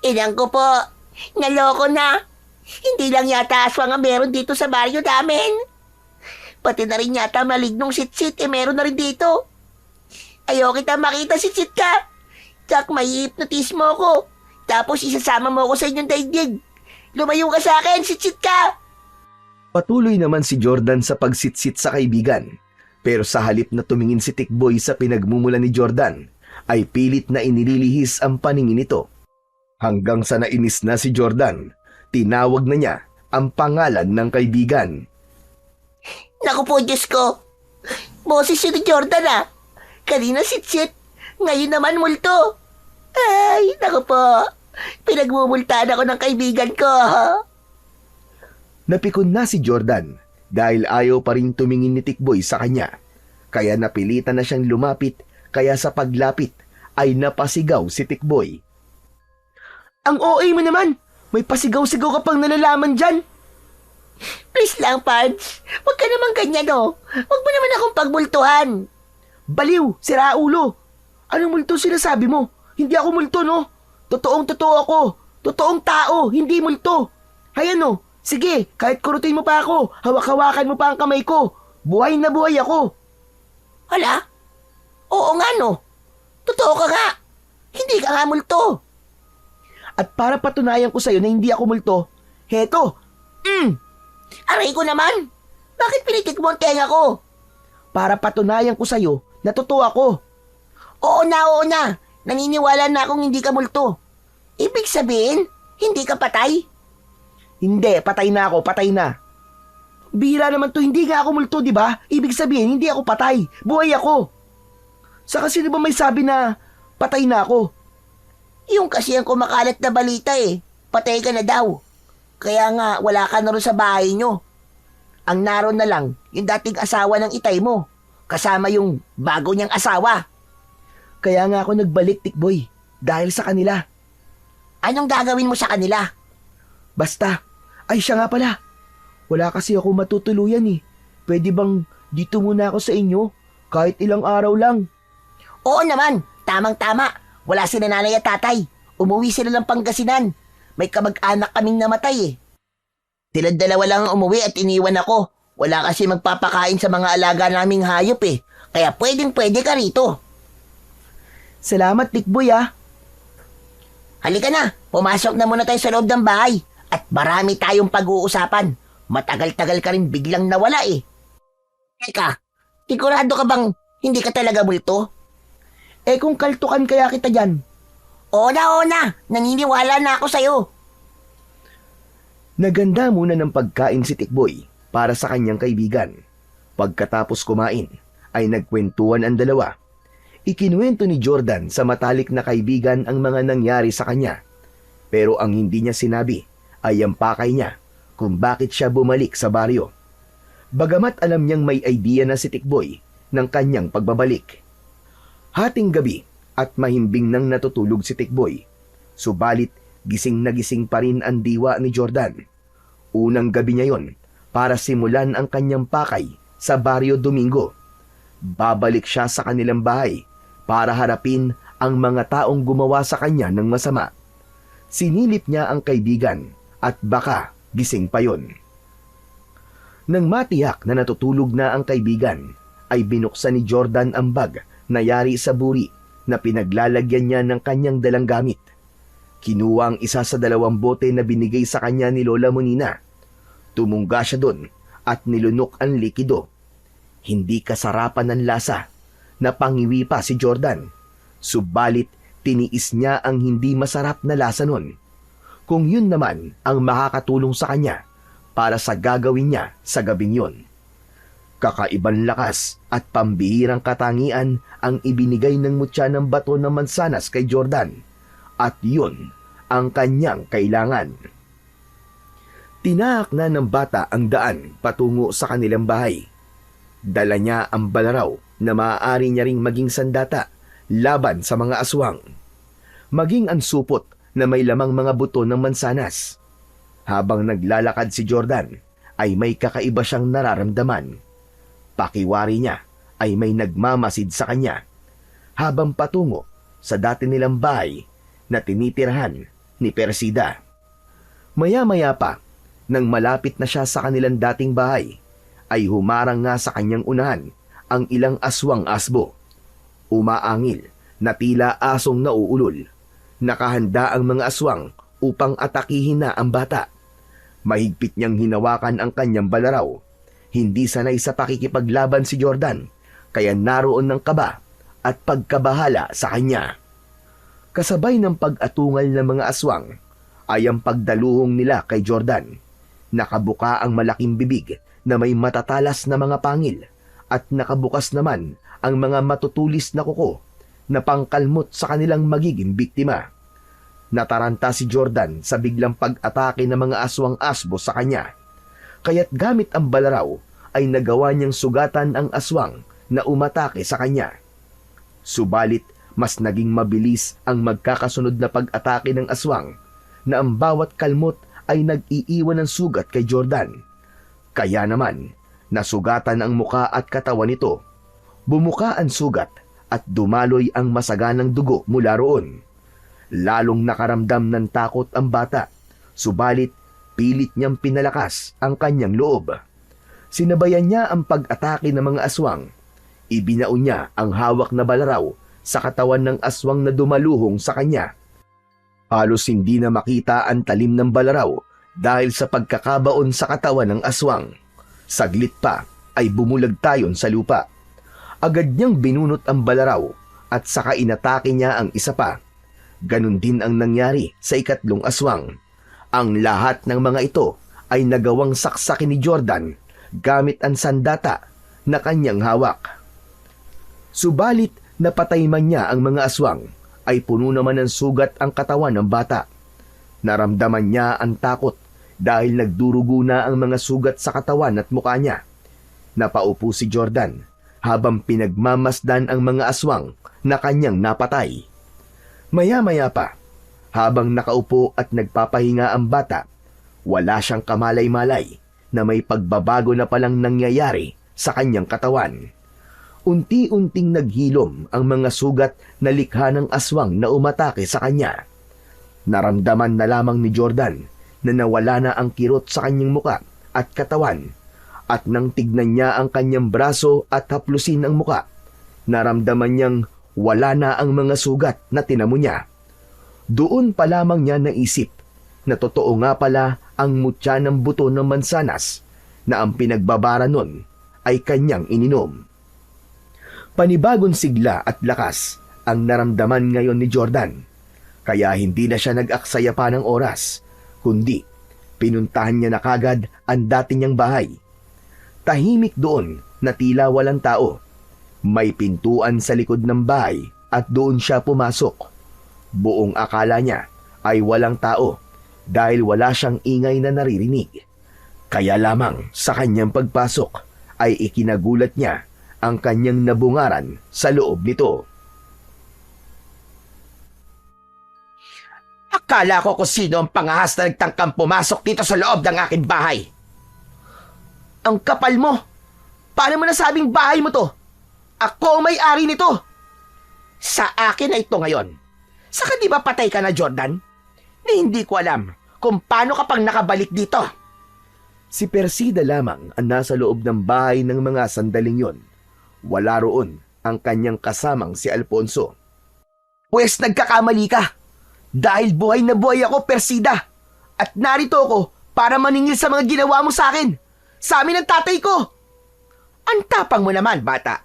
Inang ko po, naloko na. Hindi lang yata aswang ang meron dito sa baryo namin. Pati na rin yata malignong sitsit meron na rin dito. Ayaw kita makita sitsit ka. Jack, may hypnotis mo ko. Tapos isasama mo ko sa inyong daigdig. Lumayo ka sa akin, sitsit ka! Patuloy naman si Jordan sa pagsitsit sa kaibigan. Pero sa halip na tumingin si Tikboy sa pinagmumula ni Jordan, ay pilit na inililihis ang paningin nito. Hanggang sa nainis na si Jordan, tinawag na niya ang pangalan ng kaibigan. Naku po, Diyos ko. Boses yun ni Jordan ah. Kanina sitsit, ngayon naman multo. Ay, naku po. Pinagmumultaan ako ng kaibigan ko. Napikon na si Jordan dahil ayaw pa rin tumingin ni Tikboy sa kanya. Kaya napilitan na siyang lumapit, kaya sa paglapit ay napasigaw si Tikboy. Ang OA mo naman! May pasigaw-sigaw ka pang nalalaman dyan! Please lang, Pards. Huwag ka naman ganyan, oh. Huwag mo naman akong pagmultuhan. Baliw! Sira ulo! Anong multo sinasabi mo? Hindi ako multo, no? Totoong-totoo ako. Totoong tao, hindi multo. Hayan, no? Sige, kahit kurutin mo pa ako, hawak-hawakan mo pa ang kamay ko. Buhay na buhay ako. Hala? Oo nga, no? Totoo ka nga. Hindi ka nga multo. At para patunayan ko sa'yo na hindi ako multo, heto, Aray ko naman. Bakit pinitik mo ang tenga ko? para patunayan ko sa'yo na totoo ako. Oo na. Naniniwala na akong hindi ka multo. Ibig sabihin, hindi ka patay? Hindi, patay na ako, patay na. Bira naman to, hindi nga ako multo, di ba? Ibig sabihin, hindi ako patay, buhay ako. Saka sino ba may sabi na patay na ako? Yung kasi ang kumakalat na balita patay ka na daw. Kaya nga, wala ka na rin sa bahay nyo. Ang naroon na lang, yung dating asawa ng itay mo. Kasama yung bago niyang asawa. Kaya nga ako nagbalik, Tikboy, dahil sa kanila. Anong gagawin mo sa kanila? Basta, ay siya nga pala. Wala kasi ako matutuluyan Pwede bang dito muna ako sa inyo? Kahit ilang araw lang. Oo naman, tamang-tama. Wala si nanay at tatay. Umuwi sila ng Pangasinan. May kamag-anak kaming namatay Silang dalawa lang ang umuwi at iniwan ako. Wala kasi magpapakain sa mga alaga naming hayop Kaya pwedeng-pwede ka rito. Salamat, Tikboy Halika na, pumasok na muna tayo sa loob ng bahay. At marami tayong pag-uusapan. Matagal-tagal ka rin biglang nawala Teka, sigurado ka bang hindi ka talaga multo? Kung kaltukan kaya kita dyan. Oo na, naniniwala na ako sa'yo. Naganda muna ng pagkain si Tikboy para sa kanyang kaibigan. Pagkatapos kumain, ay nagkwentuhan ang dalawa. Ikinuwento ni Jordan sa matalik na kaibigan ang mga nangyari sa kanya. Pero ang hindi niya sinabi ay ang pakay niya kung bakit siya bumalik sa baryo. Bagamat alam niyang may idea na si Tikboy ng kanyang pagbabalik. Hating gabi at mahimbing nang natutulog si Tikboy. Subalit gising na gising pa rin ang diwa ni Jordan. Unang gabi niya yon para simulan ang kanyang pakay sa Barrio Domingo. Babalik siya sa kanilang bahay para harapin ang mga taong gumawa sa kanya ng masama. Sinilip niya ang kaibigan at baka gising pa yon. Nang matiyak na natutulog na ang kaibigan, ay binuksan ni Jordan ang bag na yari sa buri na pinaglalagyan niya ng kanyang dalang gamit. Kinuha ang isa sa 2 bote na binigay sa kanya ni Lola Monina. Tumungga siya doon at nilunok ang likido. Hindi kasarapan ng lasa, napangiwi pa si Jordan. Subalit tiniis niya ang hindi masarap na lasa nun. Kung yun naman ang makakatulong sa kanya para sa gagawin niya sa gabing yun. Kakaibang lakas at pambihirang katangian ang ibinigay ng mutya ng bato ng mansanas kay Jordan. At yun ang kanyang kailangan. Tinahak na ng bata ang daan patungo sa kanilang bahay. Dala niya ang balaraw na maaari niya ring maging sandata laban sa mga aswang. Maging ang supot na may lamang mga buto ng mansanas. Habang naglalakad si Jordan, ay may kakaiba siyang nararamdaman. Pakiwari niya ay may nagmamasid sa kanya. Habang patungo sa dati nilang bahay na tinitirahan ni Persida. Maya-maya pa, nang malapit na siya sa kanilang dating bahay, ay humarang nga sa kanyang unahan ang ilang aswang asbo. Umaangil na tila asong nauulol. Nakahanda ang mga aswang upang atakihin na ang bata. Mahigpit niyang hinawakan ang kanyang balaraw. Hindi sanay sa pakikipaglaban si Jordan, kaya naroon ng kaba at pagkabahala sa kanya. Kasabay ng pag-atungal ng mga aswang ay ang pagdaluhong nila kay Jordan. Nakabuka ang malaking bibig na may matatalas na mga pangil at nakabukas naman ang mga matutulis na kuko na pangkalmot sa kanilang magiging biktima. Nataranta si Jordan sa biglang pag-atake ng mga aswang asbo sa kanya. Kaya't gamit ang balaraw ay nagawa niyang sugatan ang aswang na umatake sa kanya. Subalit, mas naging mabilis ang magkakasunod na pag-atake ng aswang na ang bawat kalmot ay nag-iiwan ng sugat kay Jordan. Kaya naman, nasugatan ang muka at katawan nito. Bumuka ang sugat at dumaloy ang masaganang dugo mula roon. Lalong nakaramdam ng takot ang bata, subalit pilit niyang pinalakas ang kanyang loob. Sinabayan niya ang pag-atake ng mga aswang. Ibinaon niya ang hawak na balaraw sa katawan ng aswang na dumaluhong sa kanya. Halos hindi na makita ang talim ng balaraw dahil sa pagkakabaon sa katawan ng aswang. Saglit pa ay bumulag tayon sa lupa. Agad niyang binunot ang balaraw at saka inatake niya ang isa pa. Ganon din ang nangyari sa ikatlong aswang. Ang lahat ng mga ito ay nagawang saksakin ni Jordan gamit ang sandata na kanyang hawak. Subalit napatay man niya ang mga aswang, ay puno naman ng sugat ang katawan ng bata. Naramdaman niya ang takot dahil nagdurugo na ang mga sugat sa katawan at mukha niya. Napaupo si Jordan habang pinagmamasdan ang mga aswang na kanyang napatay. Maya-maya pa, habang nakaupo at nagpapahinga ang bata, wala siyang kamalay-malay na may pagbabago na palang nangyayari sa kanyang katawan. Unti-unting naghilom ang mga sugat na likha ng aswang na umatake sa kanya. Naramdaman na lamang ni Jordan na nawala na ang kirot sa kanyang muka at katawan, at nang tignan niya ang kanyang braso at haplusin ang muka, naramdaman niyang wala na ang mga sugat na tinamo niya. Doon pa lamang niya naisip na totoo nga pala ang mutya ng buto ng mansanas na ang pinagbabara nun ay kanyang ininom. Panibagong sigla at lakas ang naramdaman ngayon ni Jordan, kaya hindi na siya nag-aksaya pa ng oras, kundi pinuntahan niya na kagad ang dati niyang bahay. Tahimik doon na tila walang tao. May pintuan sa likod ng bahay at doon siya pumasok. Buong akala niya ay walang tao dahil wala siyang ingay na naririnig. Kaya lamang sa kanyang pagpasok ay ikinagulat niya ang kanyang nabungaran sa loob nito. Akala ko kung sino ang pangahas na nagtangkang pumasok dito sa loob ng aking bahay. Ang kapal mo! Paano mo nasabing bahay mo to? Ako ang may-ari nito! Sa akin na ito ngayon. Saka di ba patay ka na, Jordan? Na hindi ko alam kung paano ka pang nakabalik dito. Si Persida lamang ang nasa loob ng bahay ng mga sandaling yon. Wala roon ang kanyang kasamang si Alfonso. Pwes nagkakamali ka. Dahil buhay na buhay ako, Persida. At narito ako para maningil sa mga ginawa mo sa akin. Sa amin ng tatay ko. Ang tapang mo naman, bata.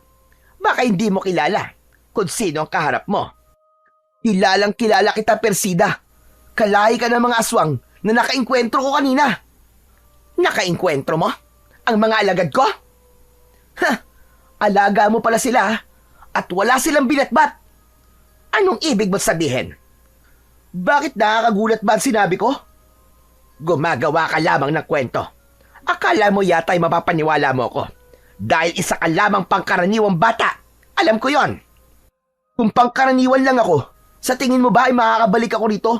Baka hindi mo kilala kung sino ang kaharap mo. Kilalang kilala kita, Persida. Kalahi ka ng mga aswang na nakainkwentro ko kanina. Nakainkwentro mo? Ang mga alagad ko? Ha! Alaga mo pala sila at wala silang binatbat. Anong ibig mo sabihin? Bakit nakakagulat ba ang sinabi ko? Gumagawa ka lamang ng kwento. Akala mo yata ay mapapaniwala mo ko. Dahil isa ka lamang pangkaraniwang bata. Alam ko yon. Kung pangkaraniwan lang ako, sa tingin mo ba ay makakabalik ako rito?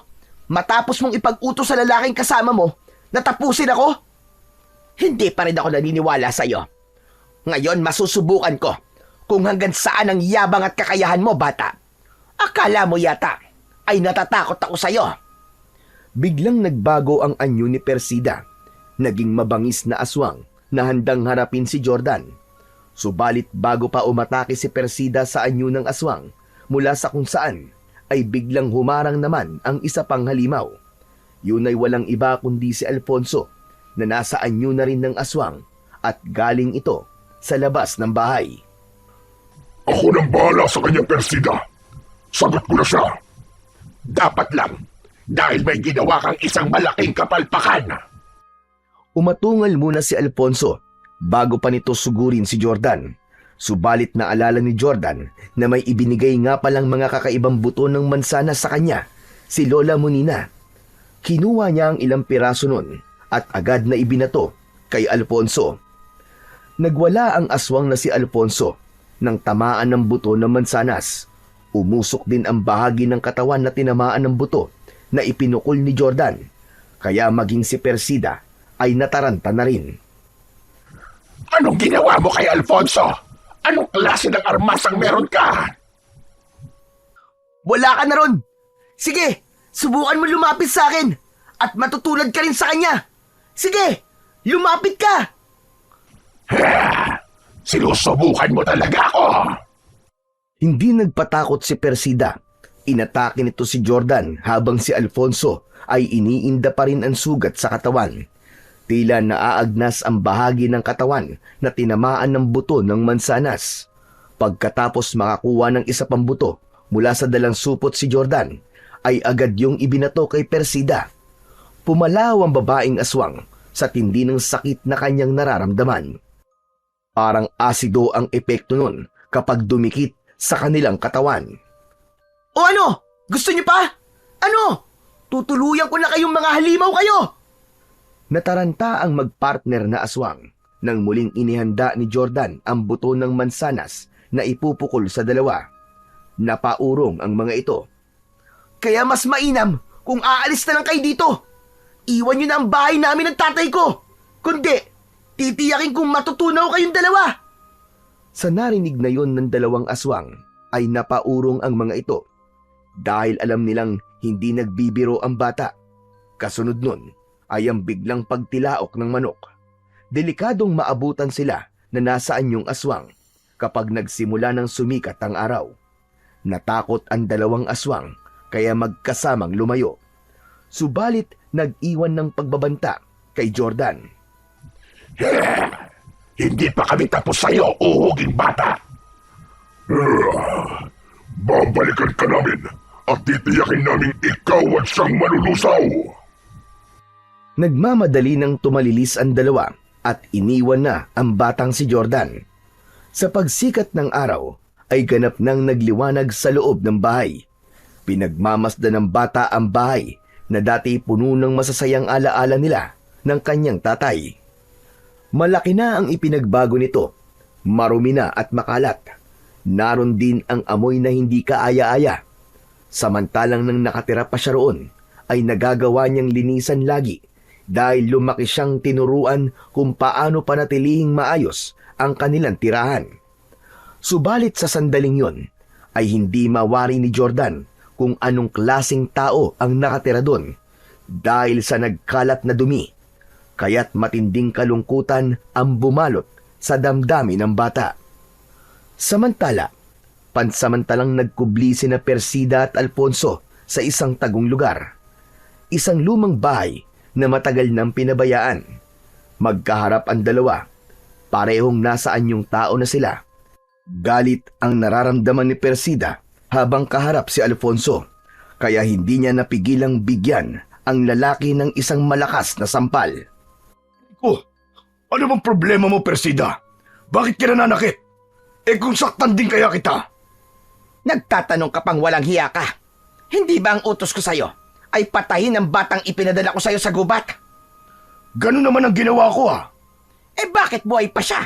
Matapos mong ipag-utos sa lalaking kasama mo, natapusin ako? Hindi pa rin ako naniniwala sa iyo. Ngayon masusubukan ko kung hanggang saan ang yabang at kakayahan mo, bata. Akala mo yata ay natatakot ako sa iyo. Biglang nagbago ang anyo ni Persida. Naging mabangis na aswang na handang harapin si Jordan. Subalit bago pa umatake si Persida sa anyo ng aswang, mula sa kung saan, ay biglang humarang naman ang isa pang halimaw. Yun ay walang iba kundi si Alfonso, na nasa anyo na rin ng aswang at galing ito sa labas ng bahay. Ako nang bahala sa kanya, Persida. Sagot ko na siya. Dapat lang, dahil may ginawa kang isang malaking kapalpakan. Umatungal muna si Alfonso bago pa nito sugurin si Jordan. Subalit naalala ni Jordan na may ibinigay nga palang mga kakaibang buto ng mansanas sa kanya, si Lola Monina. Kinuha niya ang ilang piraso nun at agad na ibinato kay Alfonso. Nagwala ang aswang na si Alfonso nang tamaan ng buto ng mansanas. Umusok din ang bahagi ng katawan na tinamaan ng buto na ipinukol ni Jordan, kaya maging si Persida ay nataranta na rin. Anong ginawa mo kay Alfonso? Anong klase ng armas ang meron ka? Wala ka na ron. Sige, subukan mo lumapit sa akin at matutulad ka rin sa kanya. Sige, lumapit ka. Sinusubukan mo talaga ako. Hindi nagpatakot si Persida. Inatake nito si Jordan habang si Alfonso ay iniinda pa rin ang sugat sa katawan. Tila naaagnas ang bahagi ng katawan na tinamaan ng buto ng mansanas. Pagkatapos makakuha ng isa pang buto mula sa dalang supot si Jordan, ay agad yung ibinato kay Persida. Pumalaw ang babaeng aswang sa tindi ng sakit na kanyang nararamdaman. Parang asido ang epekto nun kapag dumikit sa kanilang katawan. O ano? Gusto niyo pa? Ano? Tutuluyan ko na kayong mga halimaw kayo! Nataranta ang magpartner na aswang nang muling inihanda ni Jordan ang buto ng mansanas na ipupukol sa dalawa. Napaurong ang mga ito. Kaya mas mainam kung aalis na lang kayo dito. Iwan niyo na ang bahay namin ng tatay ko. Kundi, titiyakin kong matutunaw kayong dalawa. Sa narinig na yon ng dalawang aswang ay napaurong ang mga ito dahil alam nilang hindi nagbibiro ang bata. Kasunod nun ay ang biglang pagtilaok ng manok. Delikadong maabutan sila na nasaan yung aswang kapag nagsimula ng sumikat ang araw. Natakot ang dalawang aswang kaya magkasamang lumayo. Subalit nag-iwan ng pagbabanta kay Jordan. Hindi pa kami tapos sa'yo, uhuging bata. Babalikan ka namin at titiyakin namin ikaw at siyang malulusaw. Nagmamadali nang tumalilis ang dalawa at iniwan na ang batang si Jordan. Sa pagsikat ng araw ay ganap nang nagliwanag sa loob ng bahay. Pinagmamasdan ng bata ang bahay na dati puno ng masasayang alaala nila ng kanyang tatay. Malaki na ang ipinagbago nito, marumi na at makalat. Naroon din ang amoy na hindi kaaya-aya. Samantalang nang nakatira pa siya roon, ay nagagawa niyang linisan lagi dahil lumaki siyang tinuruan kung paano panatilihing maayos ang kanilang tirahan. Subalit sa sandaling yon, ay hindi mawari ni Jordan kung anong klaseng tao ang nakatira doon dahil sa nagkalat na dumi. kaya't matinding kalungkutan ang bumalot sa damdamin ng bata. Samantala, pansamantalang nagkubli sina Persida at Alfonso sa isang tagong lugar. Isang lumang bahay na matagal nang pinabayaan. Magkaharap ang dalawa, parehong nasa anyong tao na sila. Galit ang nararamdaman ni Persida habang kaharap si Alfonso, kaya hindi niya napigilang bigyan ang lalaki ng isang malakas na sampal. Oh, ano bang problema mo, Persida? Bakit ka nananakit? Kung saktan din kaya kita? Nagtatanong ka pang walang hiya ka. Hindi ba ang utos ko sa'yo ay patayin ang batang ipinadala ko sa'yo sa gubat? Ganun naman ang ginawa ko Bakit buhay pa siya?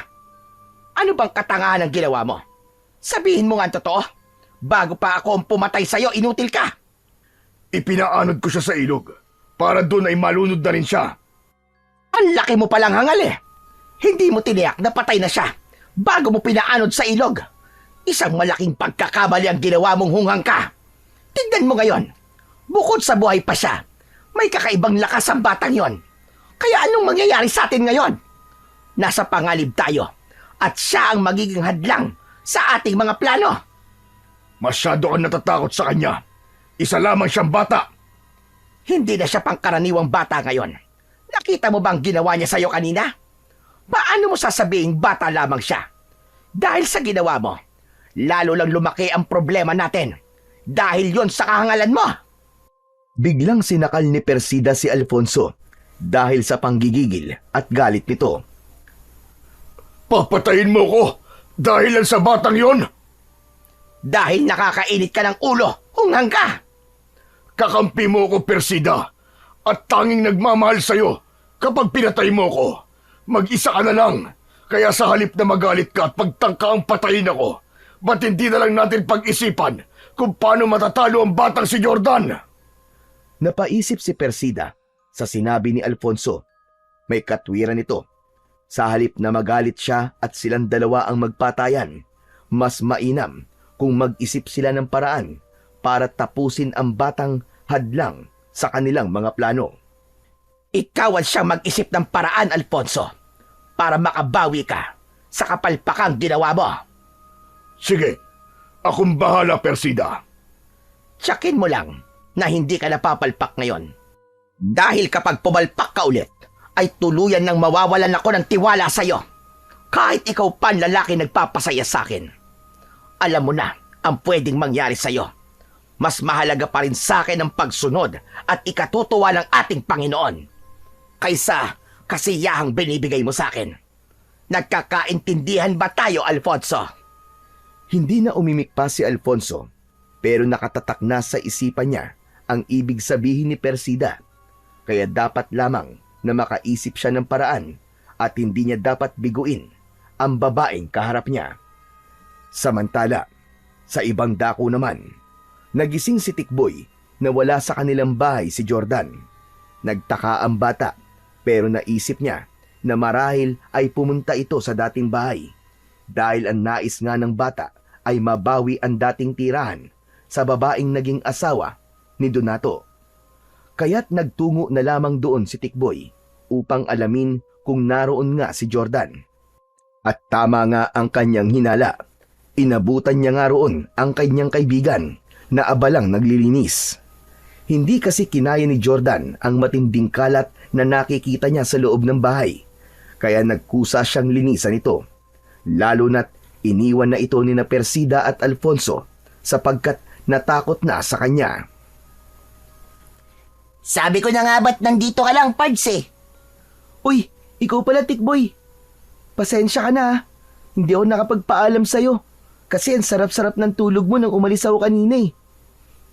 Ano bang katangahan ang ginawa mo? Sabihin mo nga ang totoo. Bago pa ako ang pumatay sa'yo, inutil ka. Ipinaanod ko siya sa ilog para doon ay malunod na rin siya. Ang laki mo palang hangal Hindi mo tiniyak na patay na siya bago mo pinaanod sa ilog. Isang malaking pagkakamali ang ginawa mong hunghang ka. Tignan mo ngayon. Bukod sa buhay pa siya, may kakaibang lakas ang batang yon. Kaya anong mangyayari sa atin ngayon? Nasa pangalib tayo at siya ang magiging hadlang sa ating mga plano. Masyado kang natatakot sa kanya. Isa lamang siyang bata. Hindi na siya pangkaraniwang bata ngayon. Nakita mo bang ginawa niya sa'yo kanina? Paano mo sasabihin bata lamang siya? Dahil sa ginawa mo, lalo lang lumaki ang problema natin. Dahil yon sa kahangalan mo. Biglang sinakal ni Persida si Alfonso dahil sa panggigigil at galit nito. Papatayin mo ko dahil lang sa batang yon? Dahil nakakainit ka ng ulo, hunghang ka. Kakampi mo ko, Persida, at tanging nagmamahal sa'yo. Kapag pinatay mo ko, mag-isa ka na lang. Kaya sa halip na magalit ka at pagtangka ang patayin ako, ba't hindi na lang natin pag-isipan kung paano matatalo ang batang si Jordan? Napaisip si Persida sa sinabi ni Alfonso. May katwiran ito. Sa halip na magalit siya at silang dalawa ang magpatayan, mas mainam kung mag-isip sila ng paraan para tapusin ang batang hadlang sa kanilang mga plano. Ikaw ang siyang mag-isip ng paraan, Alfonso, para makabawi ka sa kapalpakang ginawa mo. Sige, akong bahala, Persida. Tiyakin mo lang na hindi ka napapalpak ngayon. Dahil kapag pumalpak ka ulit, ay tuluyan nang mawawalan ako ng tiwala sa'yo. Kahit ikaw pa ang lalaki nagpapasaya sa akin. Alam mo na ang pwedeng mangyari sa'yo. Mas mahalaga pa rin sa akin ang pagsunod at ikatutuwa ng ating Panginoon kaysa kasiyahang binibigay mo sa akin. Nagkakaintindihan ba tayo, Alfonso? Hindi na umimik pa si Alfonso, pero nakatatak na sa isipan niya ang ibig sabihin ni Persida. Kaya dapat lamang na makaisip siya ng paraan at hindi niya dapat biguin ang babaeng kaharap niya. Samantala, sa ibang dako naman, nagising si Tikboy na wala sa kanilang bahay si Jordan. Nagtaka ang bata pero naisip niya na marahil ay pumunta ito sa dating bahay dahil ang nais nga ng bata ay mabawi ang dating tirahan sa babaeng naging asawa ni Donato. Kaya't nagtungo na lamang doon si Tikboy upang alamin kung naroon nga si Jordan. At tama nga ang kanyang hinala. Inabutan niya nga roon ang kanyang kaibigan na abalang naglilinis. Hindi kasi kinaya ni Jordan ang matinding kalat na nakikita niya sa loob ng bahay, kaya nagkusa siyang linisan ito. Lalo na't iniwan na ito ni na Persida at Alfonso sapagkat natakot na sa kanya. Sabi ko na nga ba't nandito ka lang, Pards Uy, ikaw pala, Tikboy. Pasensya ka na. Hindi ako nakapagpaalam sa'yo. Kasi ang sarap-sarap ng tulog mo nang umalis ako kanina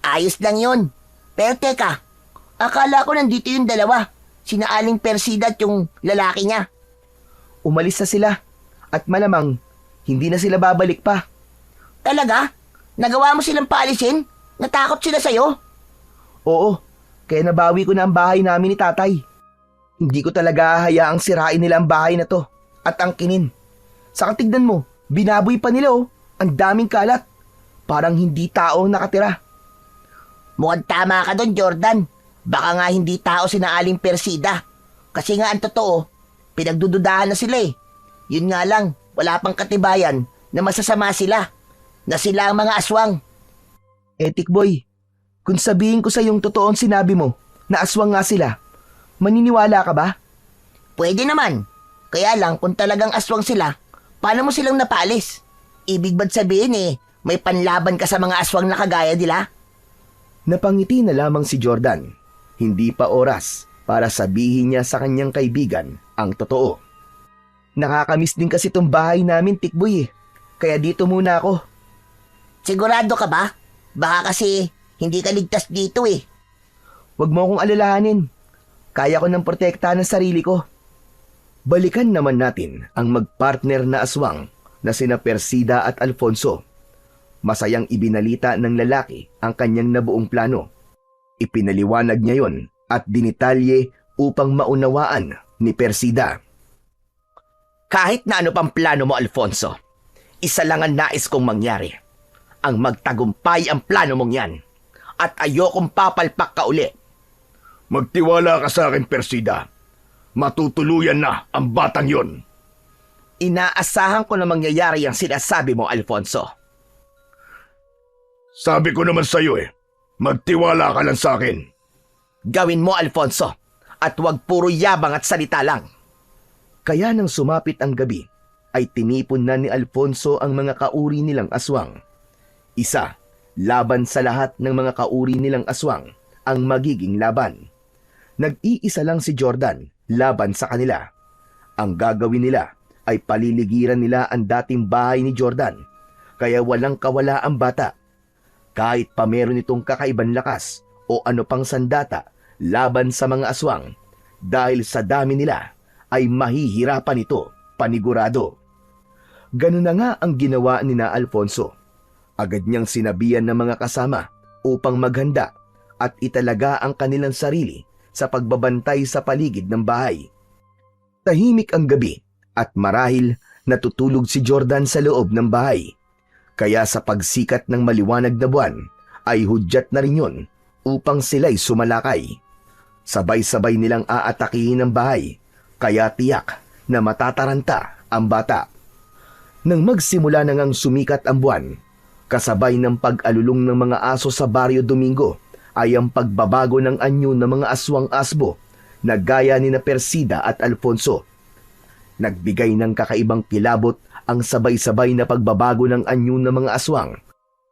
Ayos lang yon. Pero teka, akala ko nandito yung dalawa. Sina Aling Persida at yung lalaki niya. Umalis na sila. At malamang, hindi na sila babalik pa. Talaga? Nagawa mo silang paalisin? Natakot sila sa'yo? Oo, kaya nabawi ko na ang bahay namin ni tatay. Hindi ko talaga hayaang sirain nila ang bahay na to at angkinin. Saka tignan mo, binaboy pa nila ang daming kalat. Parang hindi tao nakatira. Mukhang tama ka doon, Jordan. Baka nga hindi tao sina Aling Persida. Kasi nga ang totoo, pinagdududahan na sila eh. Yun nga lang, wala pang katibayan na masasama sila. Na sila ang mga aswang. Tikboy, kung sabihin ko sa yung totoong sinabi mo, na aswang nga sila, maniniwala ka ba? Pwede naman. Kaya lang kung talagang aswang sila, paano mo silang napalis? Ibig ba't sabihin may panlaban ka sa mga aswang na kagaya nila? Napangiti na lamang si Jordan. Hindi pa oras para sabihin niya sa kanyang kaibigan ang totoo. Nakakamiss din kasi tong bahay namin, Tikboy Kaya dito muna ako. Sigurado ka ba? Baka kasi hindi ka ligtas dito eh. Huwag mo akong alalahanin. Kaya ko nang protektahan ang sarili ko. Balikan naman natin ang magpartner na aswang na sina Persida at Alfonso. Masayang ibinalita ng lalaki ang kanyang nabuong plano. Ipinaliwanag niya yon at dinitalye upang maunawaan ni Persida. Kahit na ano pang plano mo, Alfonso, isa lang ang nais kong mangyari. Ang magtagumpay ang plano mong yan. At ayokong papalpak ka uli. Magtiwala ka sa akin, Persida. Matutuluyan na ang batang yon. Inaasahan ko na mangyayari ang sinasabi mo, Alfonso. Sabi ko naman sa'yo magtiwala ka lang sa akin. Gawin mo, Alfonso, at huwag puro yabang at salita lang. Kaya nang sumapit ang gabi, ay tinipon na ni Alfonso ang mga kauri nilang aswang. Isa, laban sa lahat ng mga kauri nilang aswang, ang magiging laban. Nag-iisa lang si Jordan laban sa kanila. Ang gagawin nila ay paliligiran nila ang dating bahay ni Jordan, kaya walang kawala ang bata. Kahit pa meron itong kakaibang lakas o ano pang sandata laban sa mga aswang, dahil sa dami nila ay mahihirapan ito, panigurado. Ganun na nga ang ginawa ni na Alfonso. Agad niyang sinabihan ng mga kasama upang maghanda at italaga ang kanilang sarili sa pagbabantay sa paligid ng bahay. Tahimik ang gabi at marahil natutulog si Jordan sa loob ng bahay. Kaya sa pagsikat ng maliwanag na buwan ay hudyat na rin yun upang sila'y sumalakay. Sabay-sabay nilang aatakihin ang bahay, kaya tiyak na matataranta ang bata. Nang magsimula na ngang sumikat ang buwan, kasabay ng pag-alulong ng mga aso sa Barrio Domingo ay ang pagbabago ng anyo ng mga aswang asbo na gaya ni na Persida at Alfonso. Nagbigay ng kakaibang kilabot ang sabay-sabay na pagbabago ng anyo ng mga aswang.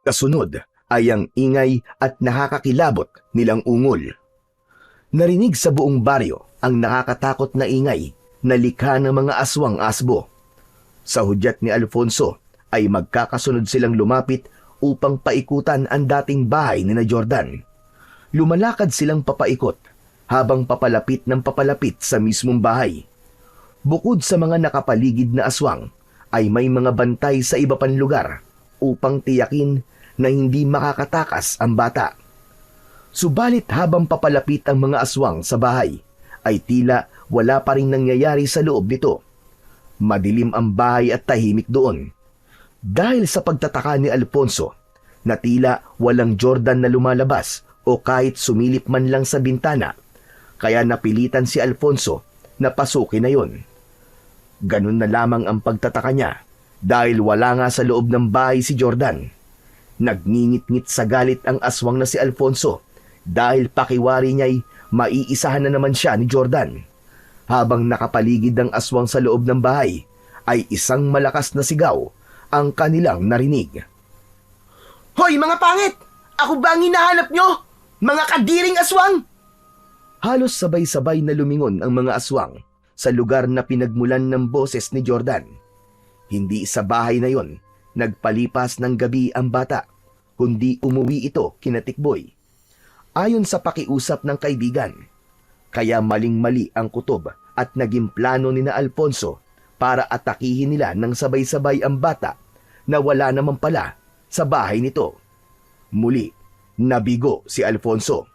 Kasunod ay ang ingay at nakakakilabot nilang ungol. Narinig sa buong baryo ang nakakatakot na ingay na likha ng mga aswang asbo. Sa hudyat ni Alfonso ay magkakasunod silang lumapit upang paikutan ang dating bahay ni na Jordan. Lumalakad silang papaikot habang papalapit ng papalapit sa mismong bahay. Bukod sa mga nakapaligid na aswang, ay may mga bantay sa iba pang lugar upang tiyakin na hindi makakatakas ang bata. Subalit habang papalapit ang mga aswang sa bahay, ay tila wala pa rin nangyayari sa loob nito. Madilim ang bahay at tahimik doon. Dahil sa pagtataka ni Alfonso, na tila walang Jordan na lumalabas o kahit sumilip man lang sa bintana, kaya napilitan si Alfonso na pasukin na yon. Ganun na lamang ang pagtataka niya dahil wala nga sa loob ng bahay si Jordan. Nagngingit-ngit sa galit ang aswang na si Alfonso dahil pakiwari niya'y maiisahan na naman siya ni Jordan. Habang nakapaligid ang aswang sa loob ng bahay, ay isang malakas na sigaw ang kanilang narinig. Hoy mga pangit! Ako ba ang hinahanap nyo? Mga kadiring aswang! Halos sabay-sabay na lumingon ang mga aswang sa lugar na pinagmulan ng boses ni Jordan. Hindi sa bahay na yon nagpalipas ng gabi ang bata, kundi umuwi ito kina Tikboy. Ayon sa pakiusap ng kaibigan, kaya maling-mali ang kutob at naging plano ni na Alfonso para atakihin nila ng sabay-sabay ang bata na wala naman pala sa bahay nito. Muli, nabigo si Alfonso.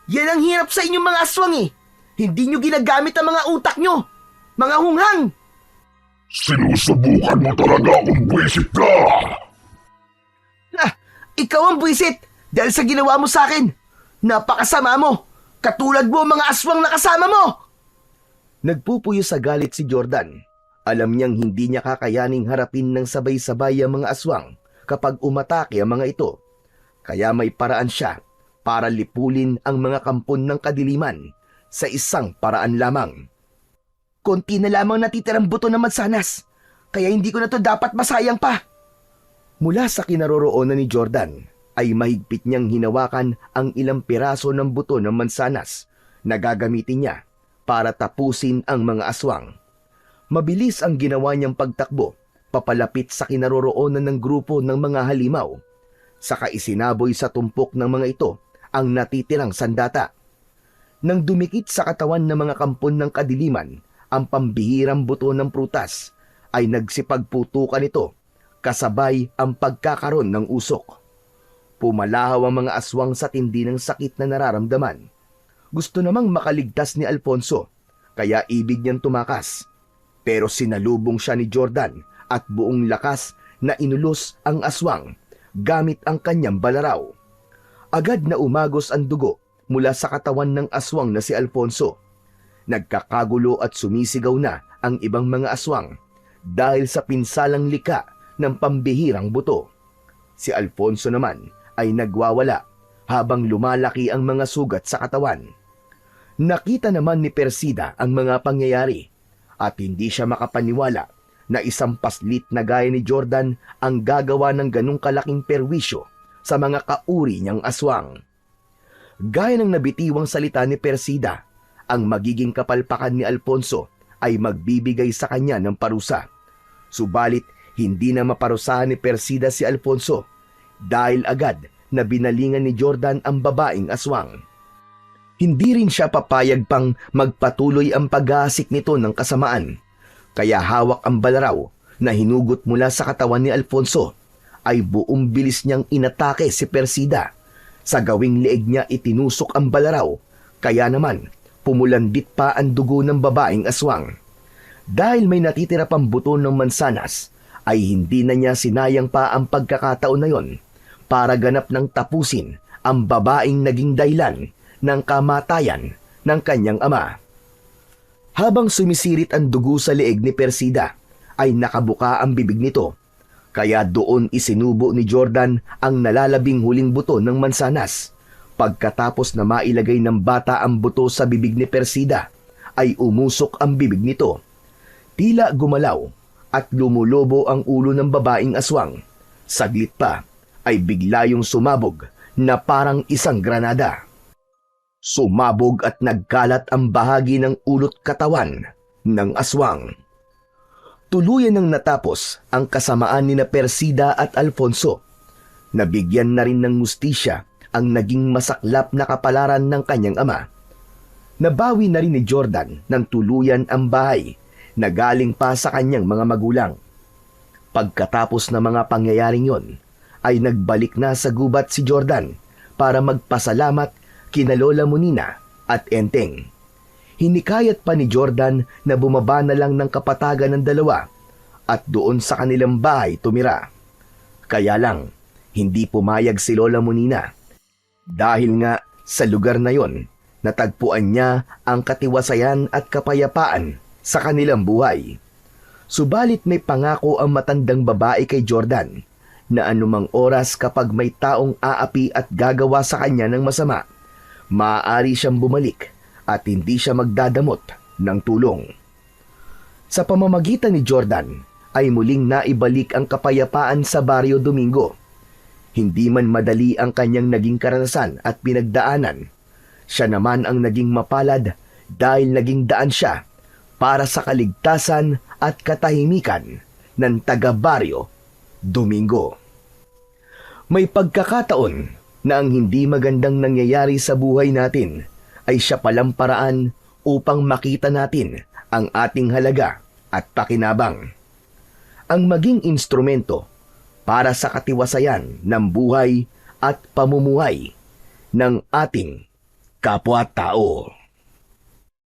Yan ang hirap sa inyong mga aswang Hindi nyo ginagamit ang mga utak nyo! Mga hunghang! Sinusubukan mo talaga kung buwisit ka! Ikaw ang buwisit dahil sa ginawa mo sa akin! Napakasama mo! Katulad mo ang mga aswang na kasama mo! Nagpupuyo sa galit si Jordan. Alam niyang hindi niya kakayaning harapin ng sabay-sabay ang mga aswang kapag umatake ang mga ito. Kaya may paraan siya para lipulin ang mga kampon ng kadiliman sa isang paraan lamang. Konti na lamang natitirang buto ng mansanas, kaya hindi ko na to dapat masayang pa. Mula sa kinaroroonan ni Jordan ay mahigpit niyang hinawakan ang ilang piraso ng buto ng mansanas na gagamitin niya para tapusin ang mga aswang. Mabilis ang ginawa niyang pagtakbo papalapit sa kinaroroonan ng grupo ng mga halimaw. Saka isinaboy sa tumpok ng mga ito ang natitirang sandata. Nang dumikit sa katawan ng mga kampon ng kadiliman ang pambihirang buto ng prutas, ay nagsipagputukan ito kasabay ang pagkakaroon ng usok. Pumalahaw ang mga aswang sa tindi ng sakit na nararamdaman. Gusto namang makaligtas ni Alfonso, kaya ibig niyang tumakas. Pero sinalubong siya ni Jordan at buong lakas na inulos ang aswang gamit ang kanyang balaraw. Agad na umagos ang dugo mula sa katawan ng aswang na si Alfonso. Nagkakagulo at sumisigaw na ang ibang mga aswang dahil sa pinsalang lika ng pambihirang buto. Si Alfonso naman ay nagwawala habang lumalaki ang mga sugat sa katawan. Nakita naman ni Persida ang mga pangyayari at hindi siya makapaniwala na isang paslit na gaya ni Jordan ang gagawa ng ganong kalaking perwisyo sa mga kauri niyang aswang. Gaya ng nabitiwang salita ni Persida, ang magiging kapalpakan ni Alfonso ay magbibigay sa kanya ng parusa. Subalit, hindi na maparusahan ni Persida si Alfonso dahil agad na binalingan ni Jordan ang babaeng aswang. Hindi rin siya papayag pang magpatuloy ang pag-aasik nito ng kasamaan. Kaya hawak ang balaraw na hinugot mula sa katawan ni Alfonso ay buong bilis niyang inatake si Persida. Sa gawing leeg niya itinusok ang balaraw, kaya naman pumulandit pa ang dugo ng babaeng aswang. Dahil may natitira pang buto ng mansanas, ay hindi na niya sinayang pa ang pagkakataon na yon para ganap ng tapusin ang babaeng naging dahilan ng kamatayan ng kanyang ama. Habang sumisirit ang dugo sa leeg ni Persida, ay nakabuka ang bibig nito. Kaya doon isinubo ni Jordan ang nalalabing huling buto ng mansanas. Pagkatapos na mailagay ng bata ang buto sa bibig ni Persida, ay umusok ang bibig nito. Tila gumalaw at lumulobo ang ulo ng babaeng aswang. Saglit pa ay bigla yung sumabog na parang isang granada. Sumabog at nagkalat ang bahagi ng ulot katawan ng aswang. Tuluyan nang natapos ang kasamaan ni na Persida at Alfonso. Nabigyan na rin ng mustisya ang naging masaklap na kapalaran ng kanyang ama. Nabawi na rin ni Jordan ng tuluyan ang bahay na galing pa sa kanyang mga magulang. Pagkatapos ng mga pangyayaring yon, ay nagbalik na sa gubat si Jordan para magpasalamat kina Lola Monina at Enteng. Hinikayat pa ni Jordan na bumaba na lang ng kapatagan ng dalawa at doon sa kanilang bahay tumira. Kaya lang, hindi pumayag si Lola Monina. Dahil nga sa lugar na yon, natagpuan niya ang katiwasayan at kapayapaan sa kanilang buhay. Subalit may pangako ang matandang babae kay Jordan na anumang oras kapag may taong aapi at gagawa sa kanya ng masama, maaari siyang bumalik at hindi siya magdadamot ng tulong. Sa pamamagitan ni Jordan ay muling naibalik ang kapayapaan sa Barrio Domingo. Hindi man madali ang kanyang naging karanasan at pinagdaanan, siya naman ang naging mapalad dahil naging daan siya para sa kaligtasan at katahimikan ng taga-Barrio Domingo. May pagkakataon na ang hindi magandang nangyayari sa buhay natin ay siya palang paraan upang makita natin ang ating halaga at pakinabang. Ang maging instrumento para sa katiwasayan ng buhay at pamumuhay ng ating kapwa-tao.